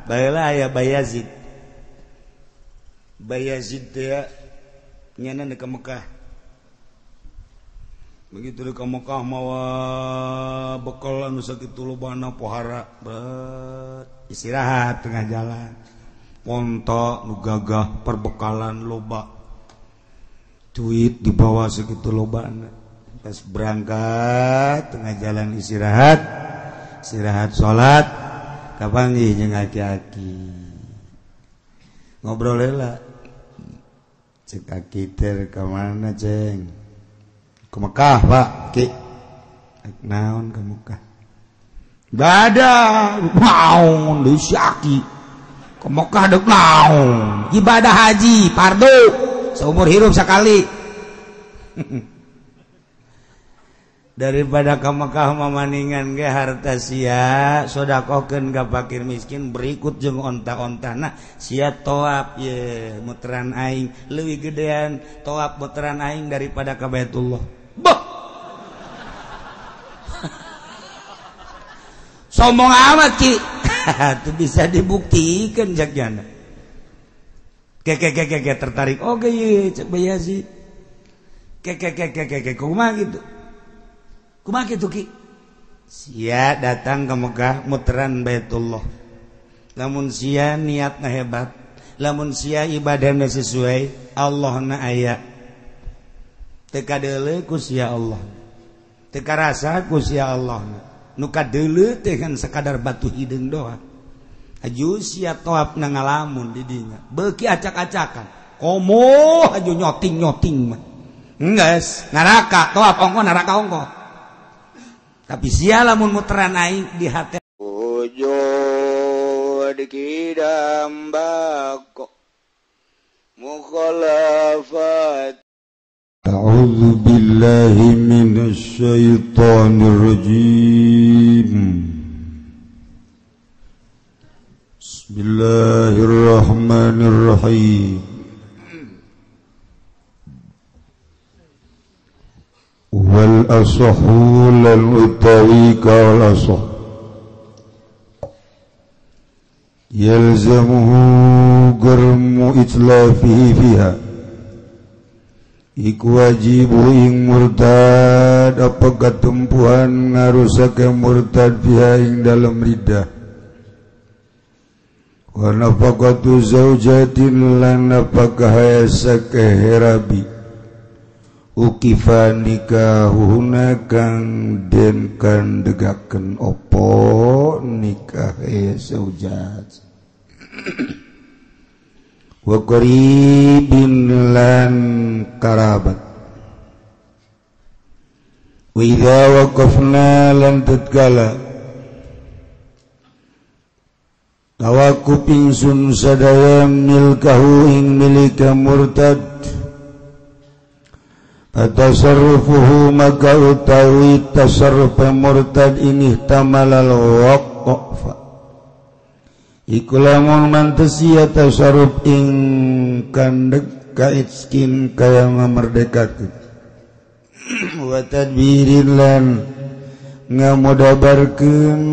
baiklah ya Bayazid ya nyana ke Mekah. Begitu di Mekah mawa bekal anu sakitu lobana pohara istirahat tengah jalan ponto nu gagah perbekalan loba duit dibawa segitu lobana pas berangkat tengah jalan istirahat sholat kapanggih jeung aki-aki ngobrol heula cek aki teh ka mana ceng ke Mekah Pak Ki naon ke Mekah ada naon deui si aki ke Mekah deuk naon ibadah haji fardu seumur hidup sekali daripada ke Mekah mamaningan ge harta sia sodakokeun ka fakir miskin berikut jeung onta-ontana sia toab ye muteran aing leuwih gedean toab muteran aing daripada ka Baitullah. Boh. Sombong amat Ki. Itu bisa dibuktikan jagjana. Ke tertarik. Oke ye cek Bayazid. Ke kumaha gitu. Kumaha kitu Ki? Sia datang ke Mekah muteran Baitullah. Lamun sia niatna hebat, lamun sia ibadahna sesuai, Allahna aya. Teka deuleu ku sia Allah. Teka rasa ku sia Allah. Nu kadeuleu teh kan sakadar batu hideung doa. Aju sia toab na ngalamun di dinya. Beuki acak-acakan. Komo aju nyoting-nyoting mah. Enggeus, naraka toab ongko naraka ongko. Tapi sia lamun muteran aing di hate wujud kidam bako mukhalafat. A'udzu billahi minasy syaithanir rajim. Bismillahirrahmanirrahim. Wal asahhu lan utawi kal asah yalzamuhu garmu itlafihi fiha iku wajibu ing murtad apa katumpuan ngarusake murtad fiha ing dalam riddah wa nafaqatu zaujatin lan nafaqah sake herabi ukifa nikahuhuna kang den kandegaken opo nikah zaujat wa qaribin lan karabat wa idza waqafna lan tatkala tawakuf ingsun sadaya milkahu ing milika murtad Fatasarrufuhu maka utawi tasarruf murtad ini tamalal waqfa iku lamun mantesia tasarruf ing kandeg kaitskin kaya ngamerdekakeun wa tadbirin lan ngamudabarkeun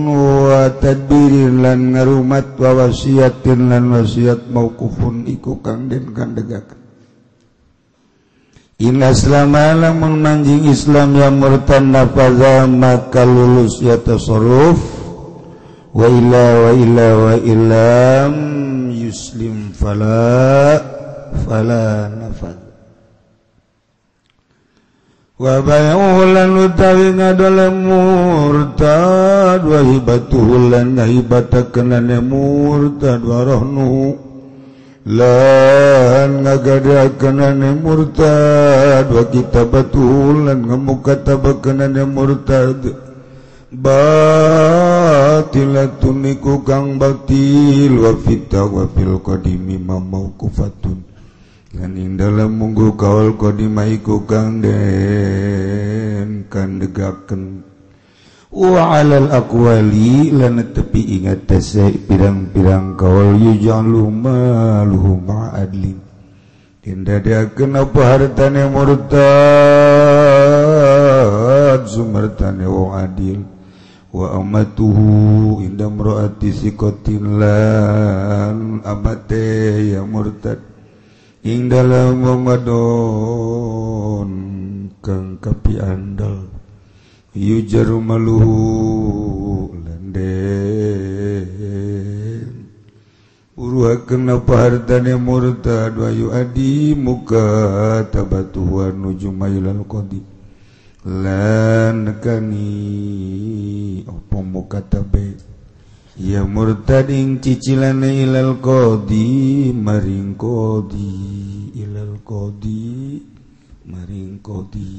wa tadbirin lan ngarumat wa wasiatin lan wasiat mauqufun iku kang den kandegakeun. Inna selama lamun manjing Islam yang murtad nafaza maka lulus ya tasarruf wa illam yuslim fala nafad wa bay'uhu lan utawi ngadala murtad wa hibatuhu lan hibatakenane murtad wa rahnuhu lan ngagadakenane murtad wa kitabatul lan ngamukatabakenane murtad batilatun iku kang batil wa fitah wa fil qadimi mauqufatun lan ing dalam munggu kaul qadimah iku kang den kandegaken wa alal aqwali lan tepi ingat tasai pirang-pirang kaul yujalu maluhu ma'adlin dindadakeun apa hartane murtad sumertane wong adil wa amatuhu inda mraati siqatin lan abate ya murtad ing dalam Ramadan kang kapi andal yujar maluhu landen uruhakeun apa hartana murtad wa yuadi muka tabatuhu nuju mailal qadi lan nekani apa muka tabe ya murtad ing cicilane ilal qadi maring qadi ilal qadi maring qadi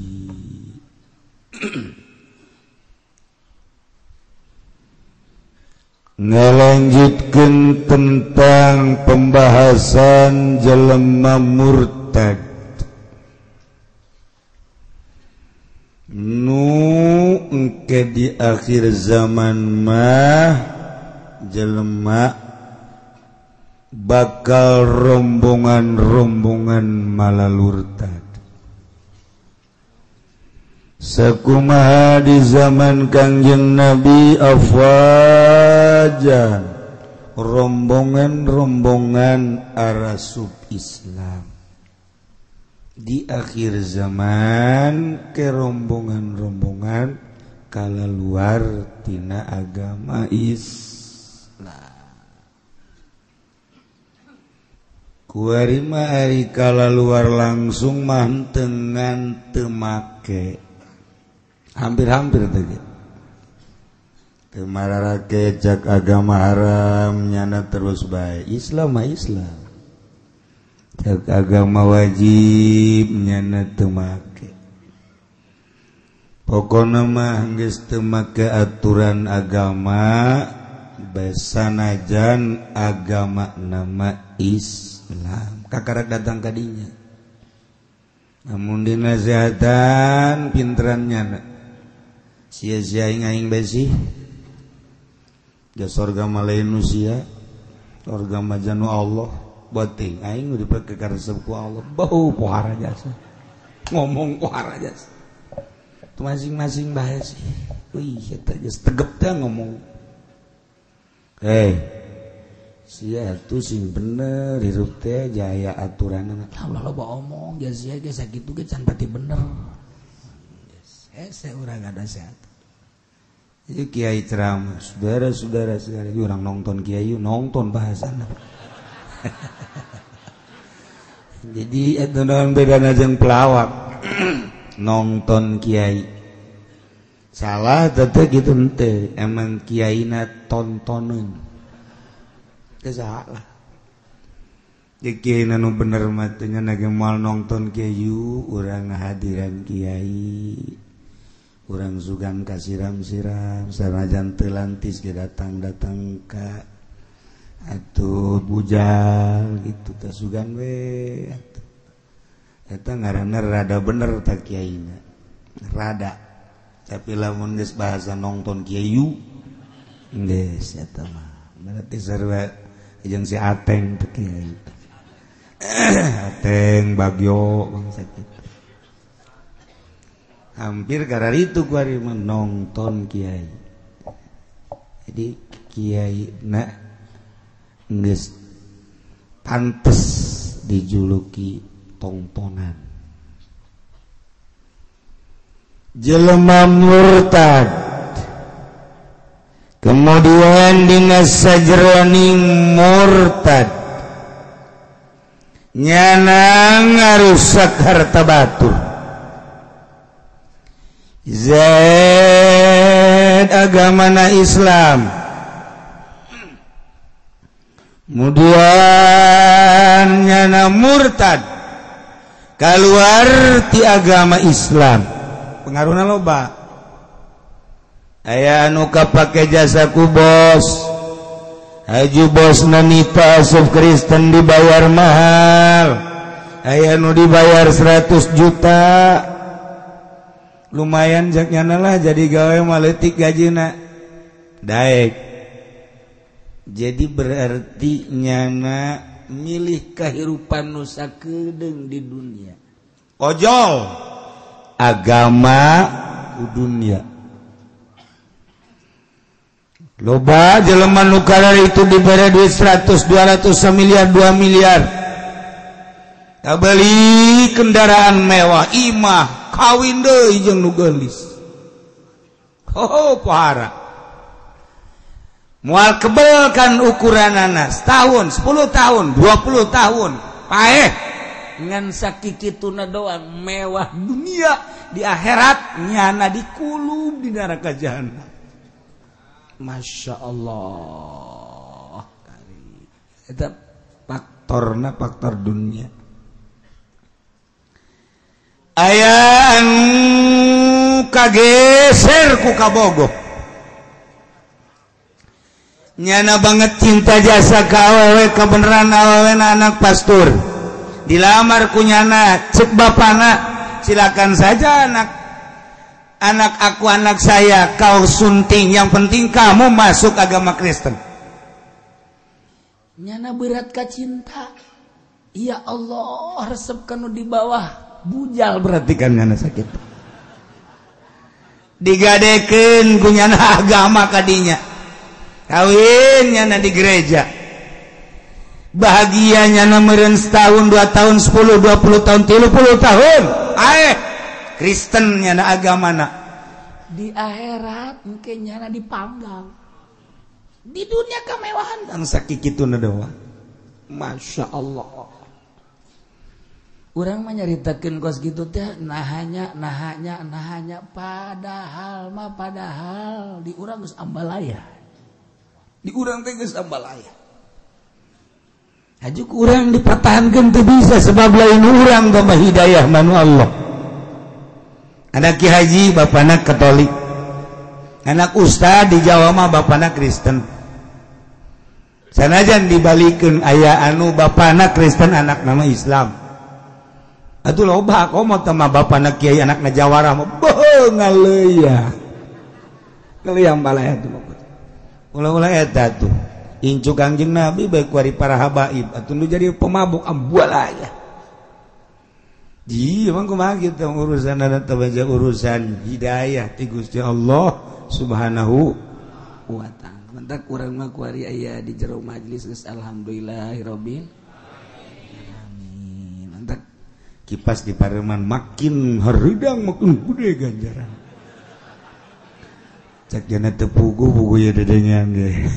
ngalanjutkeun tentang pembahasan jelema murtad nu engke di akhir zaman mah jelema bakal rombongan-rombongan malalurtad sakumaha di zaman Kangjeng Nabi afwajan rombongan-rombongan arasub Islam di akhir zaman ke rombongan-rombongan kalaluar tina agama Islam kuarima ari kalaluar langsung mantengan temake hampir-hampir teh temararake cak agama haram nyana terus bae Islam mah Islam cak agama wajib nyana teu make pokona mah geus teu make aturan agama besanajan agama nama Islam kakarak datang ka dinya namun dinasehatan pinteran nyana sia-sia aing besi jas sorga malainu sia sorga majanu Allah bating aing dipake karesep ku Allah bau pohara jasa ngomong pohara jasa tu masing-masing bae sih wih eta geus tegep teh ngomong sia tu sing bener hirup teh jaya aturanna Allah loba omong jas sia ge sakitu ge can pati bener saya orang ada sehat. Jadi kiai ceramah, saudara-saudara sekalian, orang nonton kiai, nonton bahasana. Jadi itu dengan beda najeng pelawak, nonton kiai. Salah teteh gitu ente, emang kiai na tontonin. Kesalah. Jadi kiai na nu bener matinya nagemal nonton kiai, orang hadiran kiai. Urang sugan ka siram-siram sanajan teu lantis ge datang-datang ka atuh bujal gitu teh sugan we eta ngaranna rada bener tak kiaina rada tapi lamun geus bahasa nongton kiayu geus eta mah berarti sarua jeung si Ateng teh kiai Ateng Bagyo bangsa kitu hampir karena itu kuari menonton kiai jadi kiai nak nges pantes dijuluki tontonan jelema murtad kemudian dina sajroning murtad nyana ngarusak harta batur Zaid agamana Islam kemudian nyana murtad keluar ti agama Islam pengaruhna loba aya anu kapake jasa ku bos haji bos nanita asup Kristen dibayar mahal aya anu dibayar 100 juta lumayan jaknyana lah jadi gawe maletik gajina daek jadi berarti nyana milih kehidupan nu sakedeung di dunia ojol agama ku dunia loba jelema nu karar itu diberi duit 100 200 miliar 2 miliar beli kendaraan mewah imah kawin deui jeung nu geulis parah moal kebelkan ukuranana setahun 10 tahun 20 tahun paeh ngan sakikituna doang mewah dunia di akhirat nyana dikulub di neraka jahanam. Masya Allah itu faktor dunia aya anu kageser ku kabogoh nyana banget cinta jasa ka awewe kebeneran awewe anak pastur dilamar ku nyana cek bapana silakan saja anak aku anak saya kau sunting yang penting kamu masuk agama Kristen nyana berat ka cinta ya Allah resepkan di bawah bujal berarti kan nyana sakit digadekeun ku nyana agama kadinya kawin nyana di gereja bahagia nyana meureun setahun 2 tahun 10 20 tahun 30 tahun Kristen nyana agamana di akhirat mungkin nyana dipanggang di dunia kemewahan dan sakikituna doang. Masya Allah urang mah nyaritakeun kos kitu teh nahanya padahal di urang geus ambalaya di urang teh geus ambalaya hajuk urang dipertahankeun teu bisa sebab lain urang tambah hidayah manu Allah. Anak Ki Haji bapana Katolik, anak ustad di Jawa mah bapana Kristen. Sanajan dibalikeun aya anu bapana Kristen anak nama Islam. Atuh loba komo teh mah bapana kiai anakna Jawara mah beuh ngaleuya. Ngaleuyang balaya tuh. Ulah-ulah eta tuh. Incu Kangjeng Nabi bae ku ari para habaib atuh nu jadi pemabuk ambualaya. Emang kumaha gitu urusan anak tabaja urusan hidayah ti Gusti Allah Subhanahu wa ta'ala. Mentak urang mah kuari aya di jero majelis geus alhamdulillahirabbil alamin. Mentak kipas di pareman makin hareudang makin gede ganjaran. Cak jana teu pugu ya dedengan ge.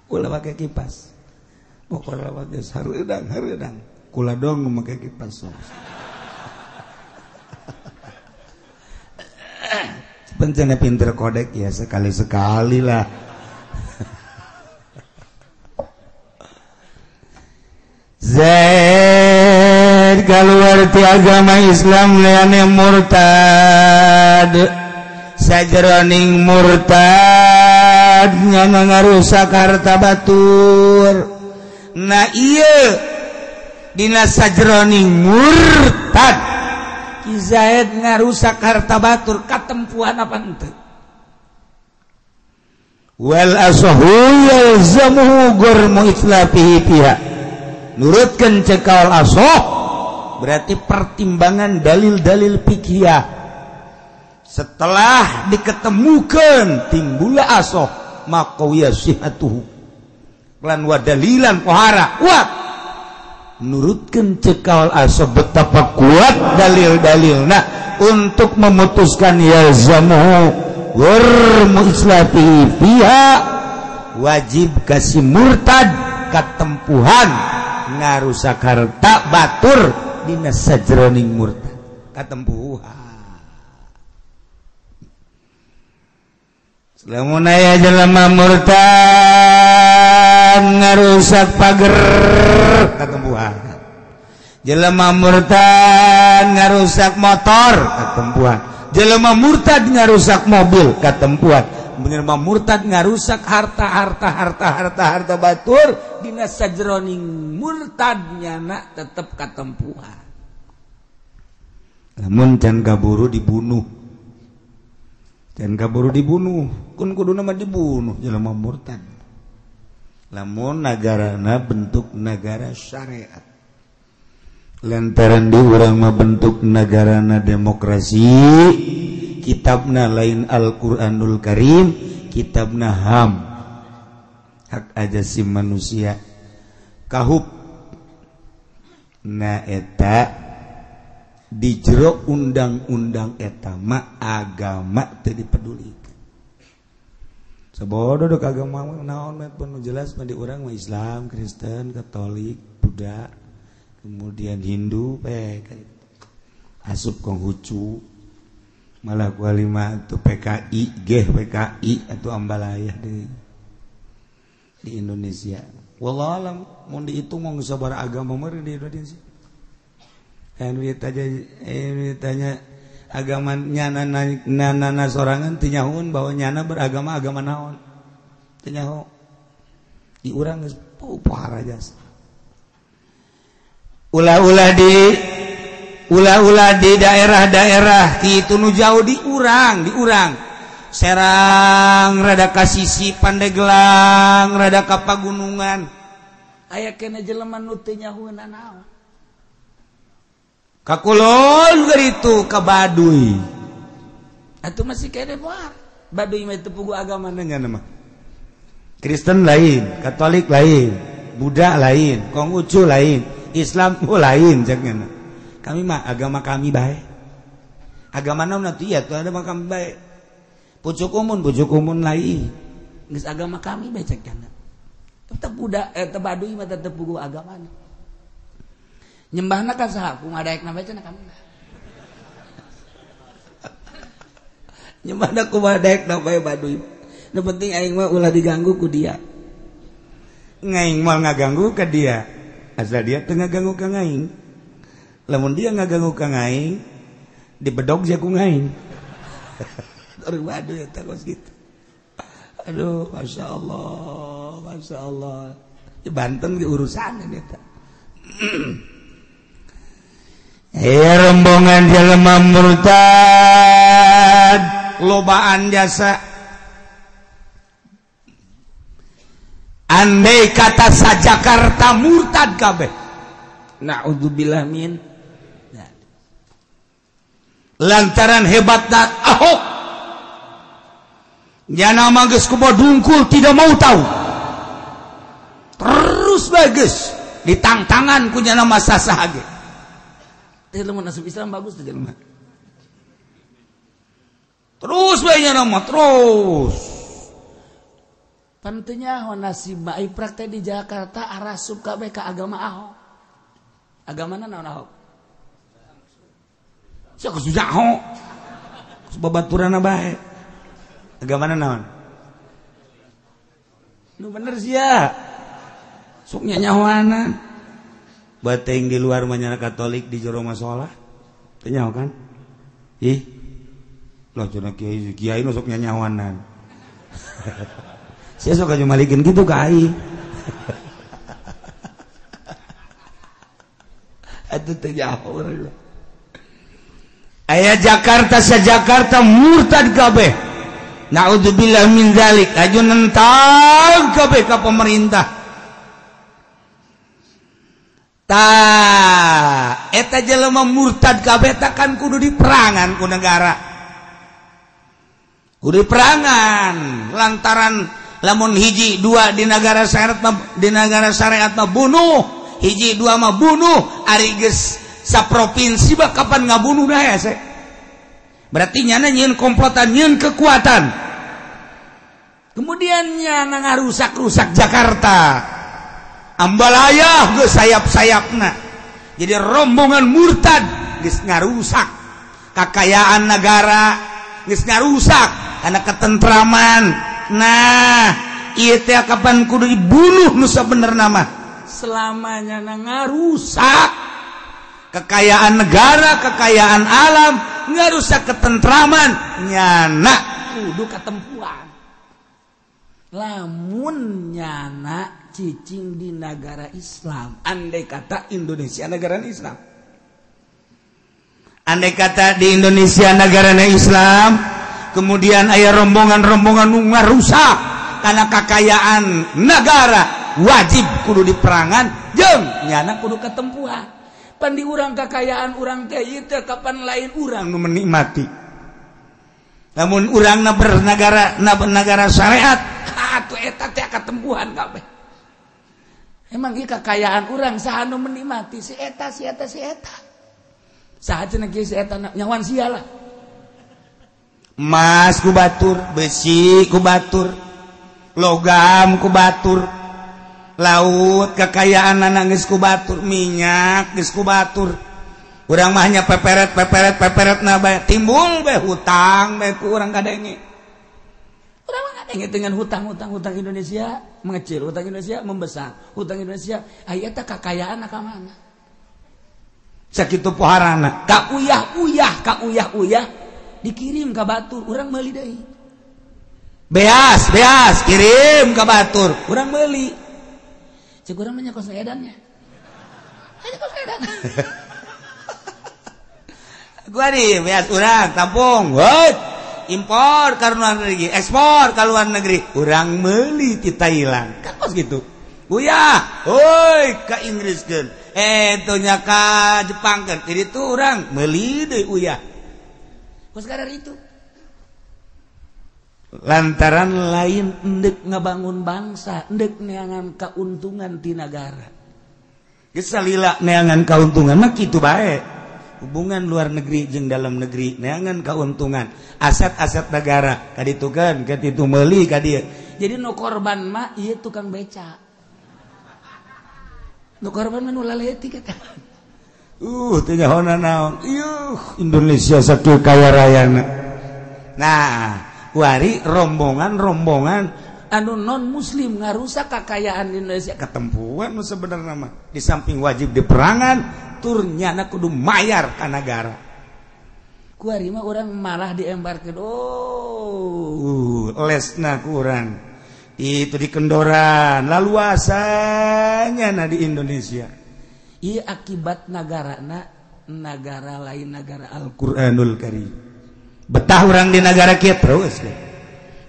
Ulah make kipas. Pokona mah geus hareudang. Kula dong make kipas. Bencana pinter kodek ya sekali-sekali lah. Zaid keluar ti agama Islam leane murtad. Sajroning murtad nyana ngarusak harta batur. Nah ieu dina sajroning murtad Ki Zaid ngarusak harta batur katempuhan apa henteu wal asahu yalzamuhu gurmu itlafihi fiha nurutkeun cekal asah berarti pertimbangan dalil-dalil fiqhiyah setelah diketemukeun timbullah asah maka yasihatuhu lan wadalilan pohara kuat nurutkan cekal asal betapa kuat dalil-dalilna untuk memutuskan yalzamuhu gurmu islafi fiha wajib kasih murtad katempuhan ngarusak harta batur dina sajroning murtad katempuhan lamun aya jelema murtad ngarusak pager katempuhan jelema murtad ngarusak motor katempuhan jelema murtad ngarusak mobil katempuhan jelema murtad ngarusak harta batur dina sajroning murtadnya nak tetep katempuhan lamun can kaburu dibunuh kun kuduna mah dibunuh jelema murtad lamun nagarana bentuk negara syariat lantaran di urang mah bentuk nagarana demokrasi kitabna lain Al-Qur'anul Karim kitab naham hak ajasi manusia kahub na eta di jero undang-undang eta mah agama teu dipedulikeun. Sabodo dok agama naon mah pun jelas mah di urang mah Islam, Kristen, Katolik, Buddha, kemudian Hindu asup Konghucu malah kualima itu PKI PKI atau ambalayah di Indonesia. Wallah alam mau dihitung mau sabar agama meureun di Indonesia. Tanya agama nyana sorangan teu nyahoun bahwa nyana beragama agama naon. Teu nyaho. Di urang geus pohara jasa. Ulah-ulah di daerah-daerah kitu nu jauh di urang Serang rada ka sisi Pandeglang rada ka pagunungan aya kene jelema nu teu nyahouna naon ka kulon geritu ka Baduy atuh masih kene moal Baduy mah teu puguh agama nanya mah Kristen lain Katolik lain Buddha lain Konghucu lain Islam lain jangan kami mah agama kami baik agama naon atuh ieu ada mah kami baik pucuk umun lain geus agama kami bae cek kana tetep budak teu Baduy mah tetep puguh agamana nyembahna ka saha ku ngadaekna bae cenah kami nyembahna ku ngadaekna bae Baduy nu penting aing mah ulah diganggu ku dia ngaing moal ngaganggu ka dia asal dia teu ngaganggu ka ngaing lamun dia ngaganggu ka ngaing dibedog je ku ngaing dari Baduy eta kos gitu aduh masya Allah di Banten ge urusan eta rombongan jelema murtad lobaan jasa andai kata sa Jakarta murtad kabeh naudzubillah min lantaran hebatna Ahok nyana mah geus kumaha dungkul tidak mau tahu terus bagus ditangtangan ku nyana mah sasaha ge ilmu nasib Islam bagus tuh jelema. Terus bae nya mah terus. Panteunya ho nasib bae praktek di Jakarta arasup kabeh ka agama Ahok. Agamana naon Ahok? Sia ku sudah Ahok. Babaturanna bae. Agamana naon? Nu bener sia. Sok nyanyahoanan. Bateng di luar manyana Katolik di jero masalah teu nyaho kan ih loh cenah kiai nu sok nyanyawanan sia sok ajumalikeun kitu ka ai atuh teu nyaho aya Jakarta sa Jakarta murtad kabeh naudzubillah min zalik aju nentang kabeh ka pemerintah eta jelema murtad kabeh kan kudu diperangan ku negara kudu diperangan lantaran lamun hiji dua di negara syariat mah bunuh hiji dua mah bunuh ari geus saprovinsi bah kapan ngabunuh dah ya se berarti nyana nyieun komplotan nyieun kekuatan kemudian nyana ngarusak-rusak Jakarta ambalayah geus sayap-sayapna jadi rombongan murtad geus ngarusak kakayaan negara geus ngarusak kana ketentraman nah ieu teh kapan kudu dibunuh nu sabenerna mah selamanya ngarusak kekayaan negara kekayaan alam ngarusak ketentraman nyana kudu katempuan lamun nyana cicing di negara Islam andai kata Indonesia negara Islam andai kata di Indonesia negara Islam kemudian aya rombongan-rombongan ngarusak karena kekayaan negara wajib kudu diperangan jeung nyana kudu katempuhan pan di urang kekayaan urang teh ieu teh kapan lain urang nu menikmati namun urangna bernegara syariat atuh eta teh katempuhan kabeh. Emang ieu kakayaan urang saha nu menikmati si eta. Saha cenah kieu si eta nyawan sia lah. Emas ku batur, besi ku batur, logam ku batur, laut kekayaanna geus ku batur, minyak geus ku batur. Urang mah hanya peperet na bae timbul bae hutang bae ku urang kadenge. Urang mah kadenge dengan hutang Indonesia mengecil, hutang Indonesia membesar, hutang Indonesia aya teh kakayaan ka mana? Sakitu poharana, ka uyah dikirim ka batur, urang meuli deui. Beas kirim ka batur, urang meuli. Cek urang mah nya kos edannya. Ada kos edan. Gua di beas urang tampung, woi. Impor ka luar negeri, ekspor ka luar negeri, urang meuli ti Thailand. Kan kos gitu. Uyah, oi ka Inggriskeun. Nya ka Jepangkeun. Jadi itu urang meuli deui uyah. Kos kadar itu. Lantaran lain endek ngabangun bangsa, endek neangan kauntungan ti negara. Geus salila neangan kauntungan mah kitu bae. Hubungan luar negeri jeung dalam negeri neangan kauntungan, aset-aset negara kaditukeun katitu meuli ka dieu. Jadi nu korban mah ieu tukang beca. Nu korban mah nu laleti kata. Teu nyahona naon. Indonesia sakieu kaya rayana. Nah, kuari rombongan anu non muslim ngarusak kakayaan Indonesia katempuan nu sebenarnya mah. Di samping wajib diperangan, turnya kudu mayar ka negara. Kuari mah urang malah diembarkeun. Lesna ku urang. Itu di Kendoran, laluasanya di Indonesia. Ieu akibat negara lain negara Al-Qur'anul Karim. Betah urang di negara kieu terus.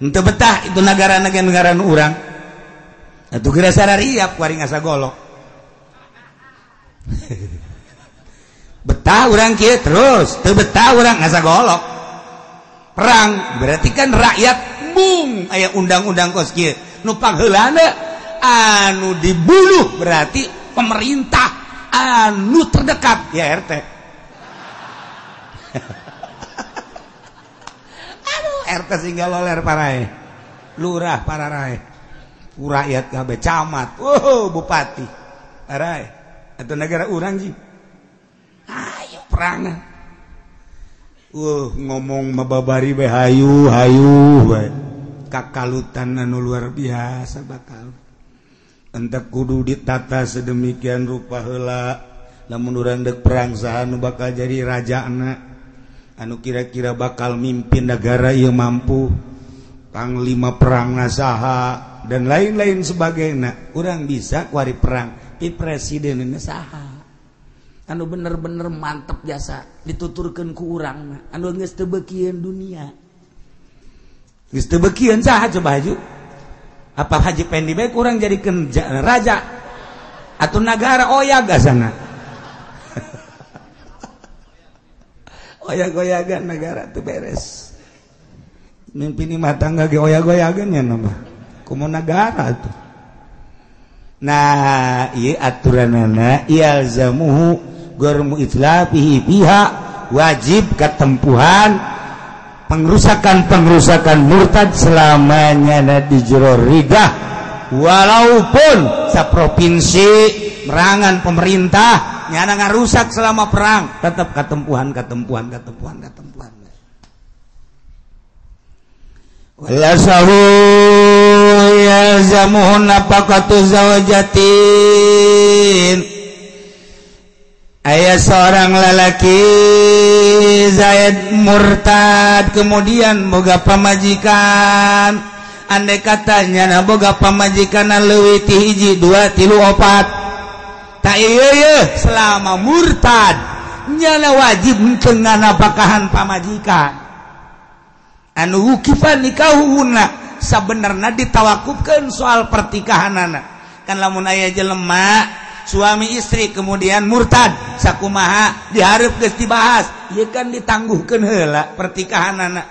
Henteu betah itu negara nu urang. Atuh geura sarariap kuari ngasa golok. Betah urang kieu terus, teu betah urang ngasa golok. Perang berarti kan rakyat bung aya undang-undang kos kieu. Nu pangheulana anu dibunuh berarti pemerintah anu terdekat ya RT. Aduh RT singgal loler parae. Lurah pararae. Rakyat kabeh camat, bupati. Parae. Atuh negara urang ji. Ayo perangan. Ngomong mababari bae hayu bae. Kakalutan anu luar biasa bakal. Entek kudu ditata sedemikian rupa heula. Lamun urang dek perang saha nu bakal jadi rajana. Anu kira-kira bakal mimpin negara ieu mampu. Panglima perang saha dan lain-lain sebagainya. Urang bisa kuari perang. Pi presiden saha. Anu bener-bener mantep jasa dituturkeun ku urang anu geus teu beukieun dunia. Geus teu beukieun saha coba haju? Apa Haji Pendi bae kurang jadikeun raja atuh negara oyag asana. Oyag-oyagan negara teu beres. Mimpin imah tangga ge oyag-oyagan nya mah. Kumaha negara atuh. Nah, ieu aturanana yalzamuhu gurmu itlafihi biha wajib ketempuhan pengrusakan murtad selamanya di jero ridah walaupun saprovinsi merangan pemerintah nyana ngarusak selama perang tetap ketempuhan walasahu yalzamuhun nafaqatu zawajatin. Aya seorang lelaki Zaid murtad kemudian boga pamajikan, andai katanya boga pamajikan leuwih ti hiji 2 3 4 tak ieu selama murtad nyana wajib teu nganapakahan pamajikan anu wukifan nikahuna sabenerna ditawakufkeun soal pertikahanana. Kan lamun aya jelema suami istri kemudian murtad sakumaha dihareup geus dibahas ieu kan ditangguhkeun heula pertikahanana.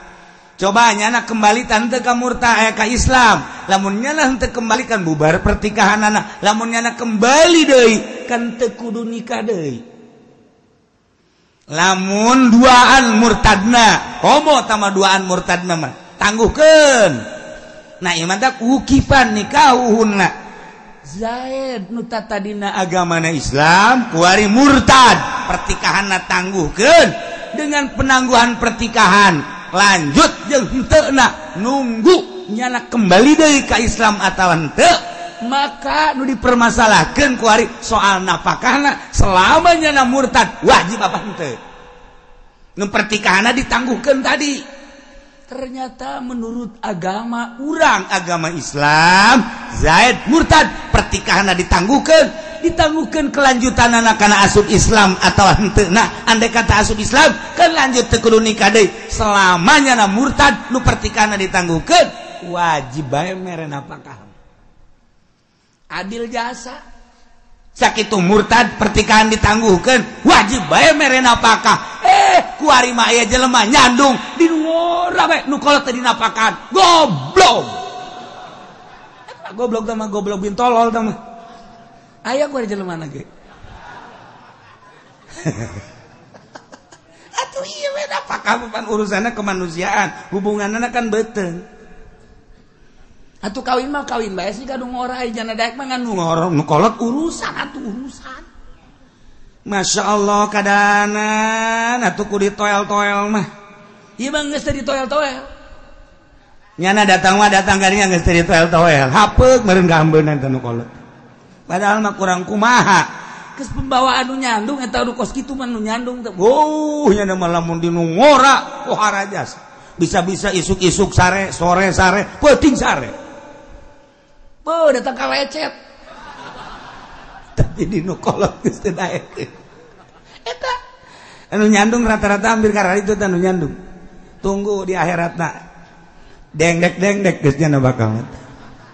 cobanya anak kembali tante ka murtad ka Islam lamunnya lah henteu kembalikan bubar pertikahan anak lamunnya anak kembali deui kan teu kudu nikah deui lamun duaan murtadna homo tama duaan murtadna mah tangguhkeun nah ieu mah tak ukifan nikahuhunna Zaid nu tadina agamana Islam kuari murtad pertikahanna tangguhkeun dengan penangguhan pertikahan lanjut jeung henteu nunggu nyana kembali deui ka Islam atawa henteu maka nu dipermasalahkeun ku ari soal napakahna selama nyana murtad wajib apa henteu nu pertikahanna ditangguhkeun tadi ternyata menurut agama urang agama Islam Zaid murtad pertikahanna ditangguhkeun kelanjutan anak kana asup Islam atau henteu nah andai kata asup Islam kan lanjut teu kudu nikah deui selamanya na murtad nu pertikahanna ditangguhkeun wajib bae mere napakah adil jasa sakitu murtad pertikahan ditangguhkeun wajib bae mere napakah ku ari mah aya jelema nyandung di ngora bae nu kolot teh dinapakahan goblok tah mah goblok bin tolol tah mah aya ku jelema ge atuh ieu we napakah pan urusanna kemanusiaan hubunganna kan beuteung atuh kawin mah kawin bae sih kadu ngorai jana daek mah ngan nu kolot urusan atuh urusan Masya Allah kadanan atuh ku ditoel-toel mah ieu mah geus teu ditoel-toel nyana datang garinya geus teu ditoel-toel hapeug meureun gahambeunna teh nu kolot padahal mah kurang kumaha geus pembawaan nu nyandung eta nu kos kitu mah nu nyandung teh nya mah lamun di nu ngora pohara jasa bisa-bisa isuk-isuk sare sore sare peuting sare datang ka lecet tapi di nu kolot geus teu daek eta anu nyandung rata-rata hampir karena itu anu nyandung tunggu di akhiratna dengdek geus nya bakal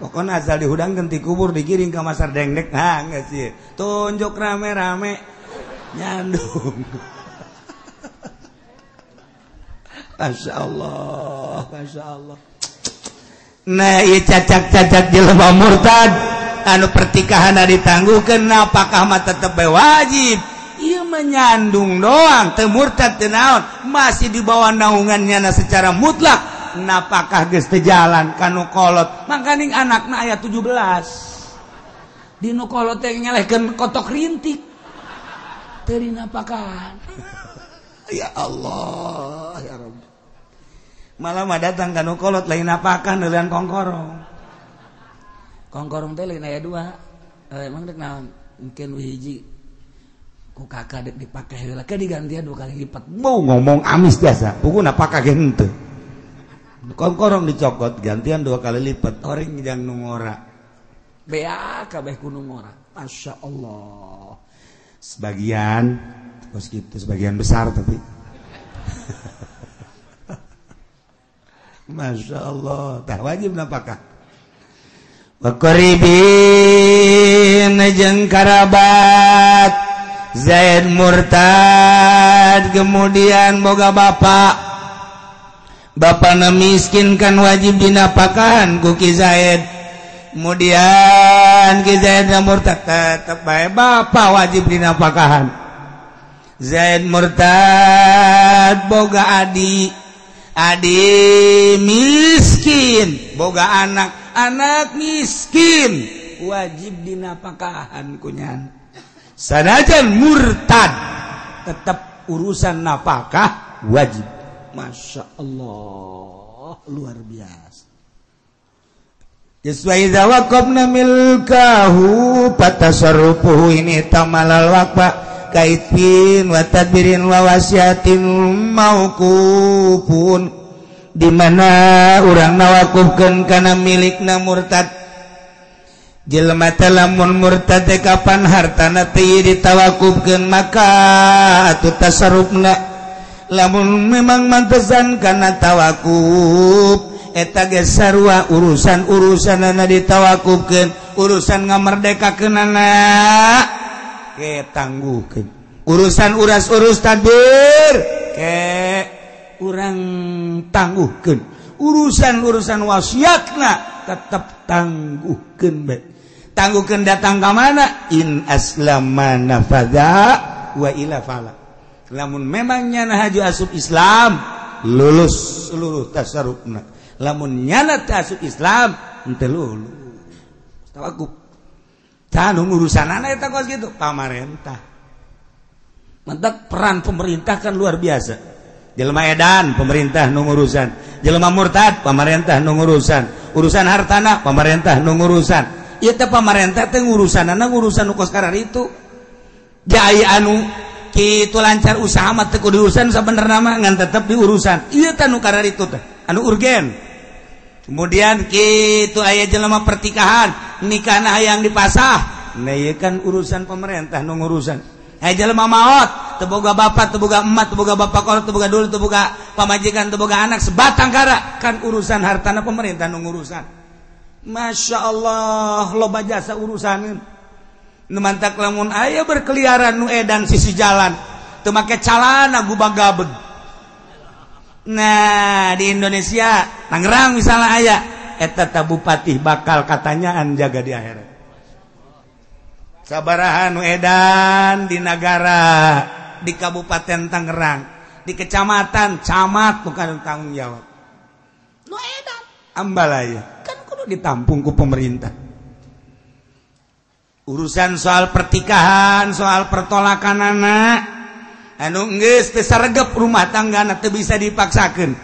pokoknya asal dihudangkeun ti kubur digiring ke masar dengdek geus ieu tunjuk rame-rame nyandung Masya Allah nah ieu cacak-cacak jelema murtad anu pertikahanna ditangguhkeun apakah mah tetep wajib ieu menyandung doang teu murtad teu naon masih di bawah naungannya secara mutlak napakah geus teu jalan kanu kolot mangkaning anakna aya 17 di nu kolot teh ngelehkeun kotok rintik teu dinapakahan ya Allah ya Rabb malah mah datang kanu kolot lain napakahan neulean kongkorong teh lain aya 2 emang dek naon mungkin hiji ku kakak dek dipake heula ke digantian 2 kali lipat mau ngomong amis biasa pokona napakah ge henteu kongkorong dicokot gantian 2 kali lipat orang yang nungora bea kabeh ku nungora Masya Allah sebagian bos gitu sebagian besar tapi Masya Allah tah wajib napakah wa qaribin jeung karabat Zaid murtad kemudian boga bapana miskin kan wajib dinapakahan ku Ki Zaid kemudian Ki Zaid murtad tetep bae bapa wajib dinapakahan Zaid murtad boga adi miskin boga anak miskin wajib dinapakahan kunyan sanajan murtad tetap urusan napakah wajib Masya Allah luar biasa Yaswa idza waqabna milkahu patasarrufuhu ini tamalal waqfa kaitfin wa tadbirin wa wasiatin mauqufun di mana urang nawakufkeun kana milikna murtad jelema teh lamun murtad teh kapan hartana teh ditawakufkeun maka atuh tasarrufna lamun memang mantesan kana tawakuf eta ge sarua urusan-urusanna ditawakufkeun urusan ngamerdekakeunana ke tangguhkeun urusan urus tadbir ke urang tangguhkeun urusan-urusan wasiatna tetap tangguhkeun datang ka mana in aslama nafadha wa ila fala lamun memang nyana haju asup Islam lulus seluruh tasarrufna lamun nyana teu asup Islam henteu lulus tawakuf tanu urusanana eta kos kitu pamarentah mantap peran pemerintah kan luar biasa jelema edan pemerintah nu ngurusan jelema murtad pemerintah nu ngurusan urusan hartana pemerintah nu ngurusan ieu teh pemerintah teh ngurusanana ngurusan nu kos karar itu jaya anu kitu lancar usaha mah teu kudu diurusan sabenerna mah ngan tetep diurusan ieu teh nu karar itu teh anu urgen kemudian kitu aya jelema pertikahan nikahna hayang dipasah nah ieu kan urusan pemerintah nu ngurusan jelema maot teu boga bapak teu boga emak teu boga bapak kolot teu boga dulur teu boga pamajikan teu boga anak sebatang kara kan urusan hartana pemerintah nu ngurusan Masya Allah loba jasa urusaneun nu mantak lamun aya berkeliaran nu edan sisi jalan teu make calana gubagabeg nah di Indonesia Tangerang misalnya aya eta teh bupati bakal katanyaan jaga di akhirat sabaraha nu edan di negara di Kabupaten Tangerang di kecamatan camat bukan tanggung jawab nu edan ambalaya kan kudu ditampung ku pemerintah urusan soal pertikahan soal pertolakan anak anu geus teu saregep rumah tanggana teu bisa dipaksakeun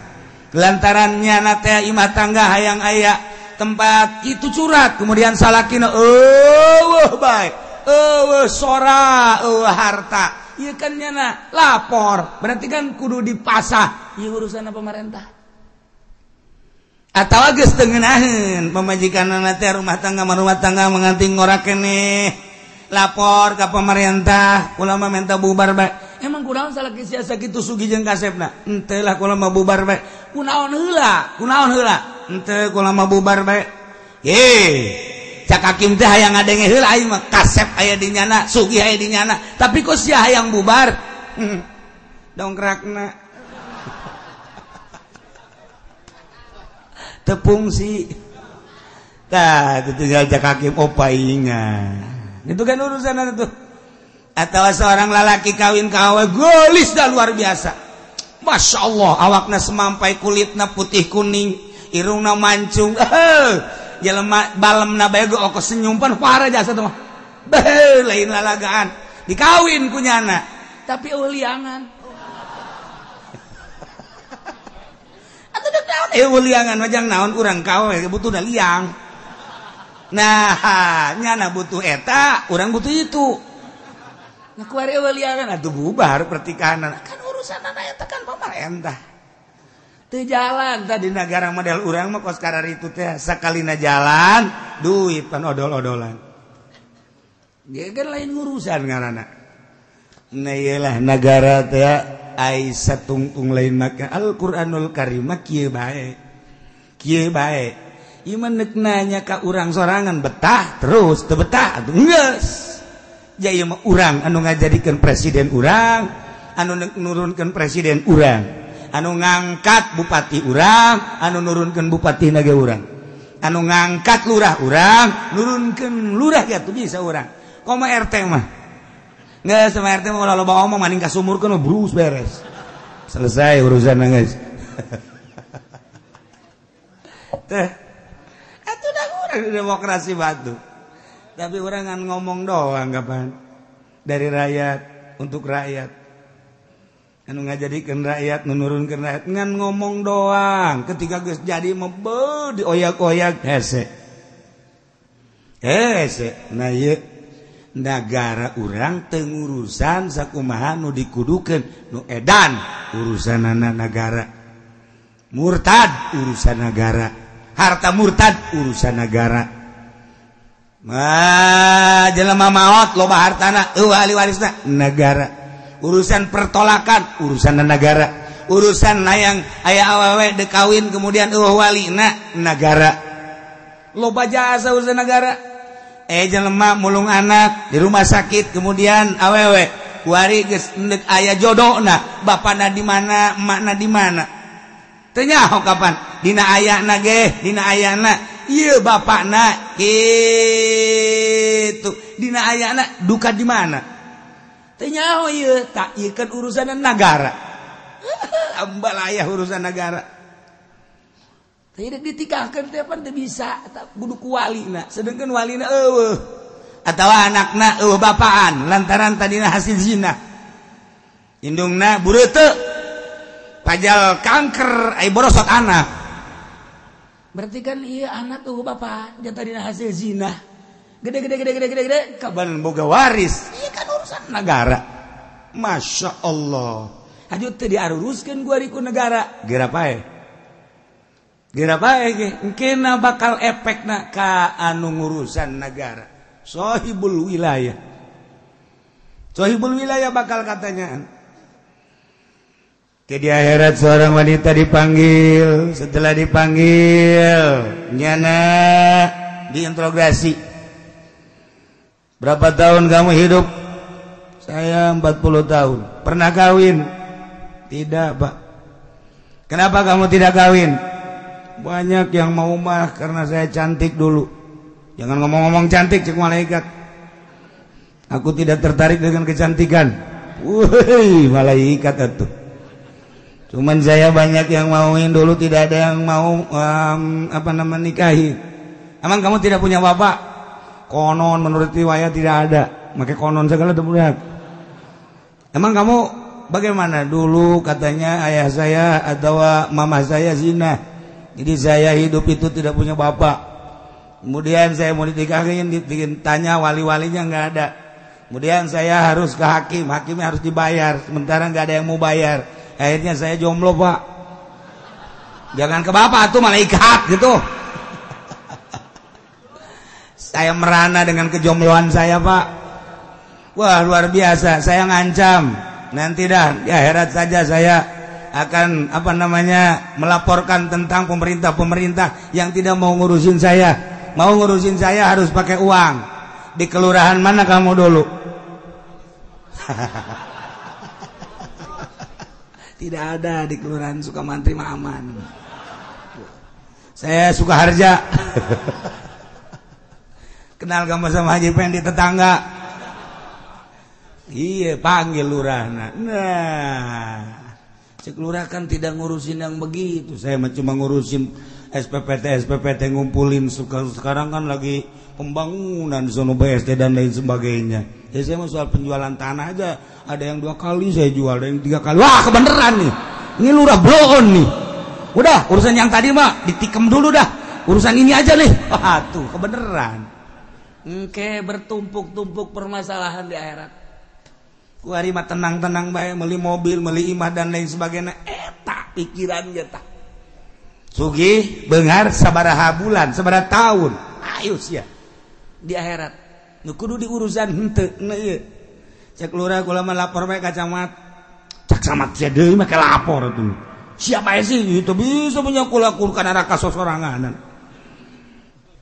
lantaran nyana teh imah tangga hayang aya tempat itu curhat kemudian salakina baik sora harta ieu kan nyana lapor berarti kan kudu dipasah ieu urusan pemerintah atawa geus teu ngeunaheun pamajikanna teh rumah tangga menganti ngora keneh lapor ka pemerintah kula mah minta bubar bae emang kunaon salaki siasa kitu sugi jeung kasepna henteu lah kula mah bubar bae kunaon heula henteu kula mah bubar bae cak hakim teh hayang ngadenge heula aing mah kasep aya di nyana sugih aya di nyana tapi kok sia hayang bubar dongkrakna teu fungsi tah tinggal cak hakim opaingan itu kan urusan itu atau seorang lalaki kawin kawe gelis dah luar biasa Masya Allah awakna semampai kulitna putih kuning irungna mancung jelema balemna bae ge oko senyum pan parah jasa teh mah lain lalagaan dikawin ku nyana tapi euliangan atuh deuk naon euliangan wajang naon urang kawe butuhna liang nah nyana butuh eta urang butuh itu nah kuari euliangan atuh bubar pertikahan kan urusanna eta kan pemerintah teu jalan tadi negara model urang mah kos karar itu teh sakalina jalan duit pan odol-odolan dia kan lain urusan ngaranna nah iyalah negara teh ai satungtung lain maka Al-Qur'anul Karim kieu bae ieu mah neuk nanya ka urang sorangan betah terus teu betah atuh geus ja ieu mah urang anu ngajadikeun presiden urang anu nurunkeun presiden urang anu ngangkat bupati urang anu nurunkeun bupati nage urang anu ngangkat lurah urang nurunkeun lurah ya tuh bisa urang koma RT mah geus sama RT mah loba ngomong maning kasumurkeun brus beres selesai urusanna geus teh atuh da urang demokrasi batu tapi urang ngan ngomong doang kapan dari rakyat untuk rakyat anu ngajadikeun rakyat nurunkeun rakyat ngan ngomong doang ketika geus jadi mah dioyak-oyak hese nah ieu nagara urang teu ngurusan sakumaha nu dikudukeun nu edan urusanana nagara murtad urusan negara harta murtad urusan negara mah jelema maot loba hartana ahli warisna negara urusan pertolakan urusan negara urusan hayang aya awewe dekawin kemudian walina negara loba jasa urusan negara jelema mulung anak di rumah sakit kemudian awewe kuari geus aya jodona bapana di mana emakna di mana Tanya kapan dina ayana ge dina ayana iya bapakna gitu dina ayana duka di mana tanya iya tak iya kan urusan negara ambalayah urusan negara tidak ditikahkan tiap teu bisa kudu ku walina sedangkan walina atawa anakna bapaan lantaran tadina hasil zina indungna bureuteu pajal kanker ai borosot anak berarti kan iya anak bapak dia tadina hasil zina gede kapan boga waris iya kan urusan negara masya Allah hajut teu diaruruskeun ku ari ku negara geura pae engkena bakal efekna ka anu ngurusan negara sohibul wilayah bakal katanya ke di akhirat seorang wanita dipanggil setelah dipanggil nyana diinterogasi berapa tahun kamu hidup saya 40 tahun pernah kawin tidak pak kenapa kamu tidak kawin banyak yang mau mah karena saya cantik dulu. Jangan ngomong-ngomong cantik cek malaikat. Aku tidak tertarik dengan kecantikan. Woi, malaikat atuh. Cuman saya banyak yang mauin dulu tidak ada yang mau nikahi. Emang kamu tidak punya bapak? Konon menurut riwayat tidak ada. Maka konon segala tebudak. Emang kamu bagaimana dulu katanya ayah saya atau mama saya zina. Jadi saya hidup itu tidak punya bapak. Kemudian saya mau dinikahin, tanya wali-walinya nggak ada. Kemudian saya harus ke hakim, hakimnya harus dibayar. Sementara nggak ada yang mau bayar. Akhirnya saya jomblo pak. Jangan ke bapak tuh malaikat gitu. Saya merana dengan kejombloan saya pak. Wah luar biasa. Saya ngancam. Nanti dah di akhirat saja saya akan melaporkan tentang pemerintah yang tidak mau ngurusin saya. Mau ngurusin saya harus pakai uang. Di kelurahan mana kamu dulu? Tidak ada di kelurahan Sukamantri mah aman. Saya Sukaharja. Kenal kamu sama Haji Pen di tetangga. Iya panggil lurahna. Nah cek lurah kan tidak ngurusin yang begitu. Saya cuma ngurusin SPPT ngumpulin. Sekarang kan lagi pembangunan zona BSD dan lain sebagainya. Ya saya mau soal penjualan tanah aja. Ada yang 2 kali saya jual, ada yang 3 kali. Wah kebeneran nih. Ini lurah bloon nih. Udah urusan yang tadi mah ditikem dulu dah. Urusan ini aja nih. Wah tuh kebeneran. Oke bertumpuk-tumpuk permasalahan di akhirat. Kuari mah tenang-tenang bae meuli mobil, meuli imah dan lain sebagainya. Eta pikiran ge tah. Sugih beungar sabaraha bulan, sabaraha tahun. Ayo sia. Di akhirat. Nu kudu diurusan henteu ieu. Cek lurah kula mah lapor bae ka camat. Cak camat sia deui mah ke lapor tuh. Siapa sih itu bisa punya kula kana raka sosoranganan.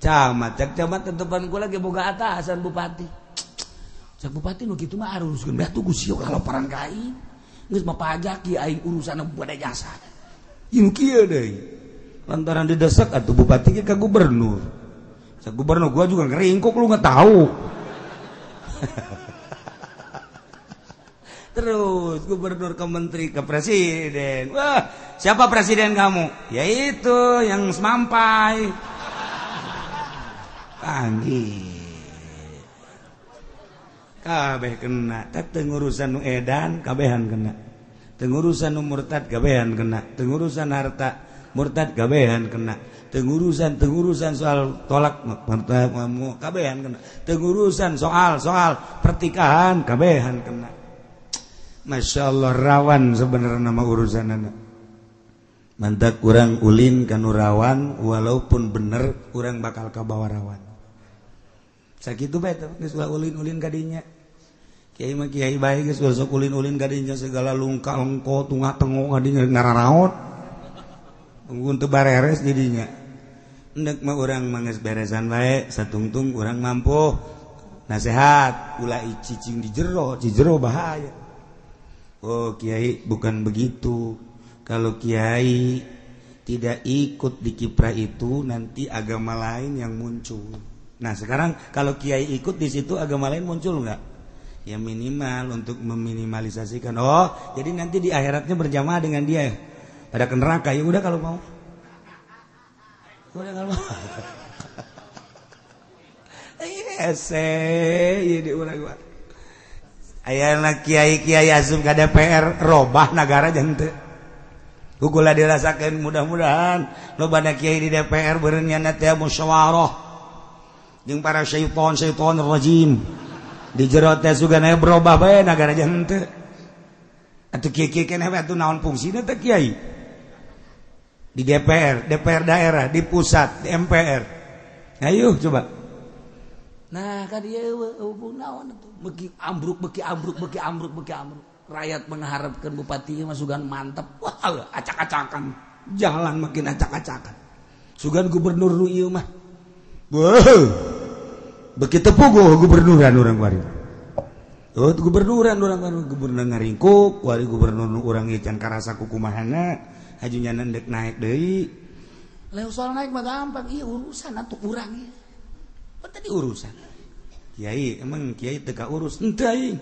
Camat, cek camat tetepan kula ge boga atasan bupati. Cak bupati nu kitu mah aruruskeun beh tuh Gusti Allah laporan ka aing. Geus mah pajak ieu aing urusana bade jasa. Ieu kieu deui. Lantaran didesak atuh bupati ge ka gubernur. Cak gubernur gua juga ngeringkuk lu enggak tahu. Terus gubernur ke menteri ke presiden. Wah, siapa presiden kamu? Yaitu yang semampai. Panggil. Kabeh kena. Tak tengurusan nu edan kabehan kena. Tengurusan nu murtad kabehan kena. Tengurusan harta murtad kabehan kena. Tengurusan soal tolak kabehan kena. Tengurusan soal pertikahan kabehan kena. Masya Allah rawan sebenarnya nama urusan anak. Mantak kurang ulin kanu rawan, walaupun bener kurang bakal kabawa rawan. Sakitu bae teh geus ulin kadinya. Kiai mah kiai bae geus sok ulin kadinya segala lungka lengko tungah tengok kadinya ngararaot. Tunggu teu bareres didinya. Endek mah urang mah geus beresan bae, satungtung urang mampu. Nasehat, ulah cicing di jero bahaya. Oh kiai bukan begitu. Kalau kiai tidak ikut di kiprah itu nanti agama lain yang muncul. Nah sekarang kalau kiai ikut di situ agama lain muncul nggak? Ya minimal untuk meminimalisasikan. Oh jadi nanti di akhiratnya berjamaah dengan dia pada ke neraka. Ya udah kalau mau. Udah kalau mau. Jadi urang. Ayana kiai-kiai asup ka DPR robah negara jante. Hukula dirasakan mudah-mudahan lobana kiai di DPR beureun nyana teh musyawarah jeung para syaitan rajim. Di jero teh sugana berubah bae negara jante. Atuh kiai-kiai keneh atuh naon fungsina teh kiai? Di DPR daerah, di pusat, di MPR. Ayo coba. Nah kan dia naon atuh beki ambruk. Rakyat mengharapkan bupati masukan mantap. Wah, acak-acakan. Jalan makin acak-acakan. Sugan gubernur nu ieu mah. Wah. Begitu puguh gubernuran urang kuari. Oh, gubernuran urang kuari gubernur ngaringkuk, kuari gubernur nu urang ieu can karasa kukumahana, hajunya nendek naik deui. Leuh soal naik mah gampang, ieu urusan atuh urang ieu. Tadi urusan kiai emang kiai teka urus ente aing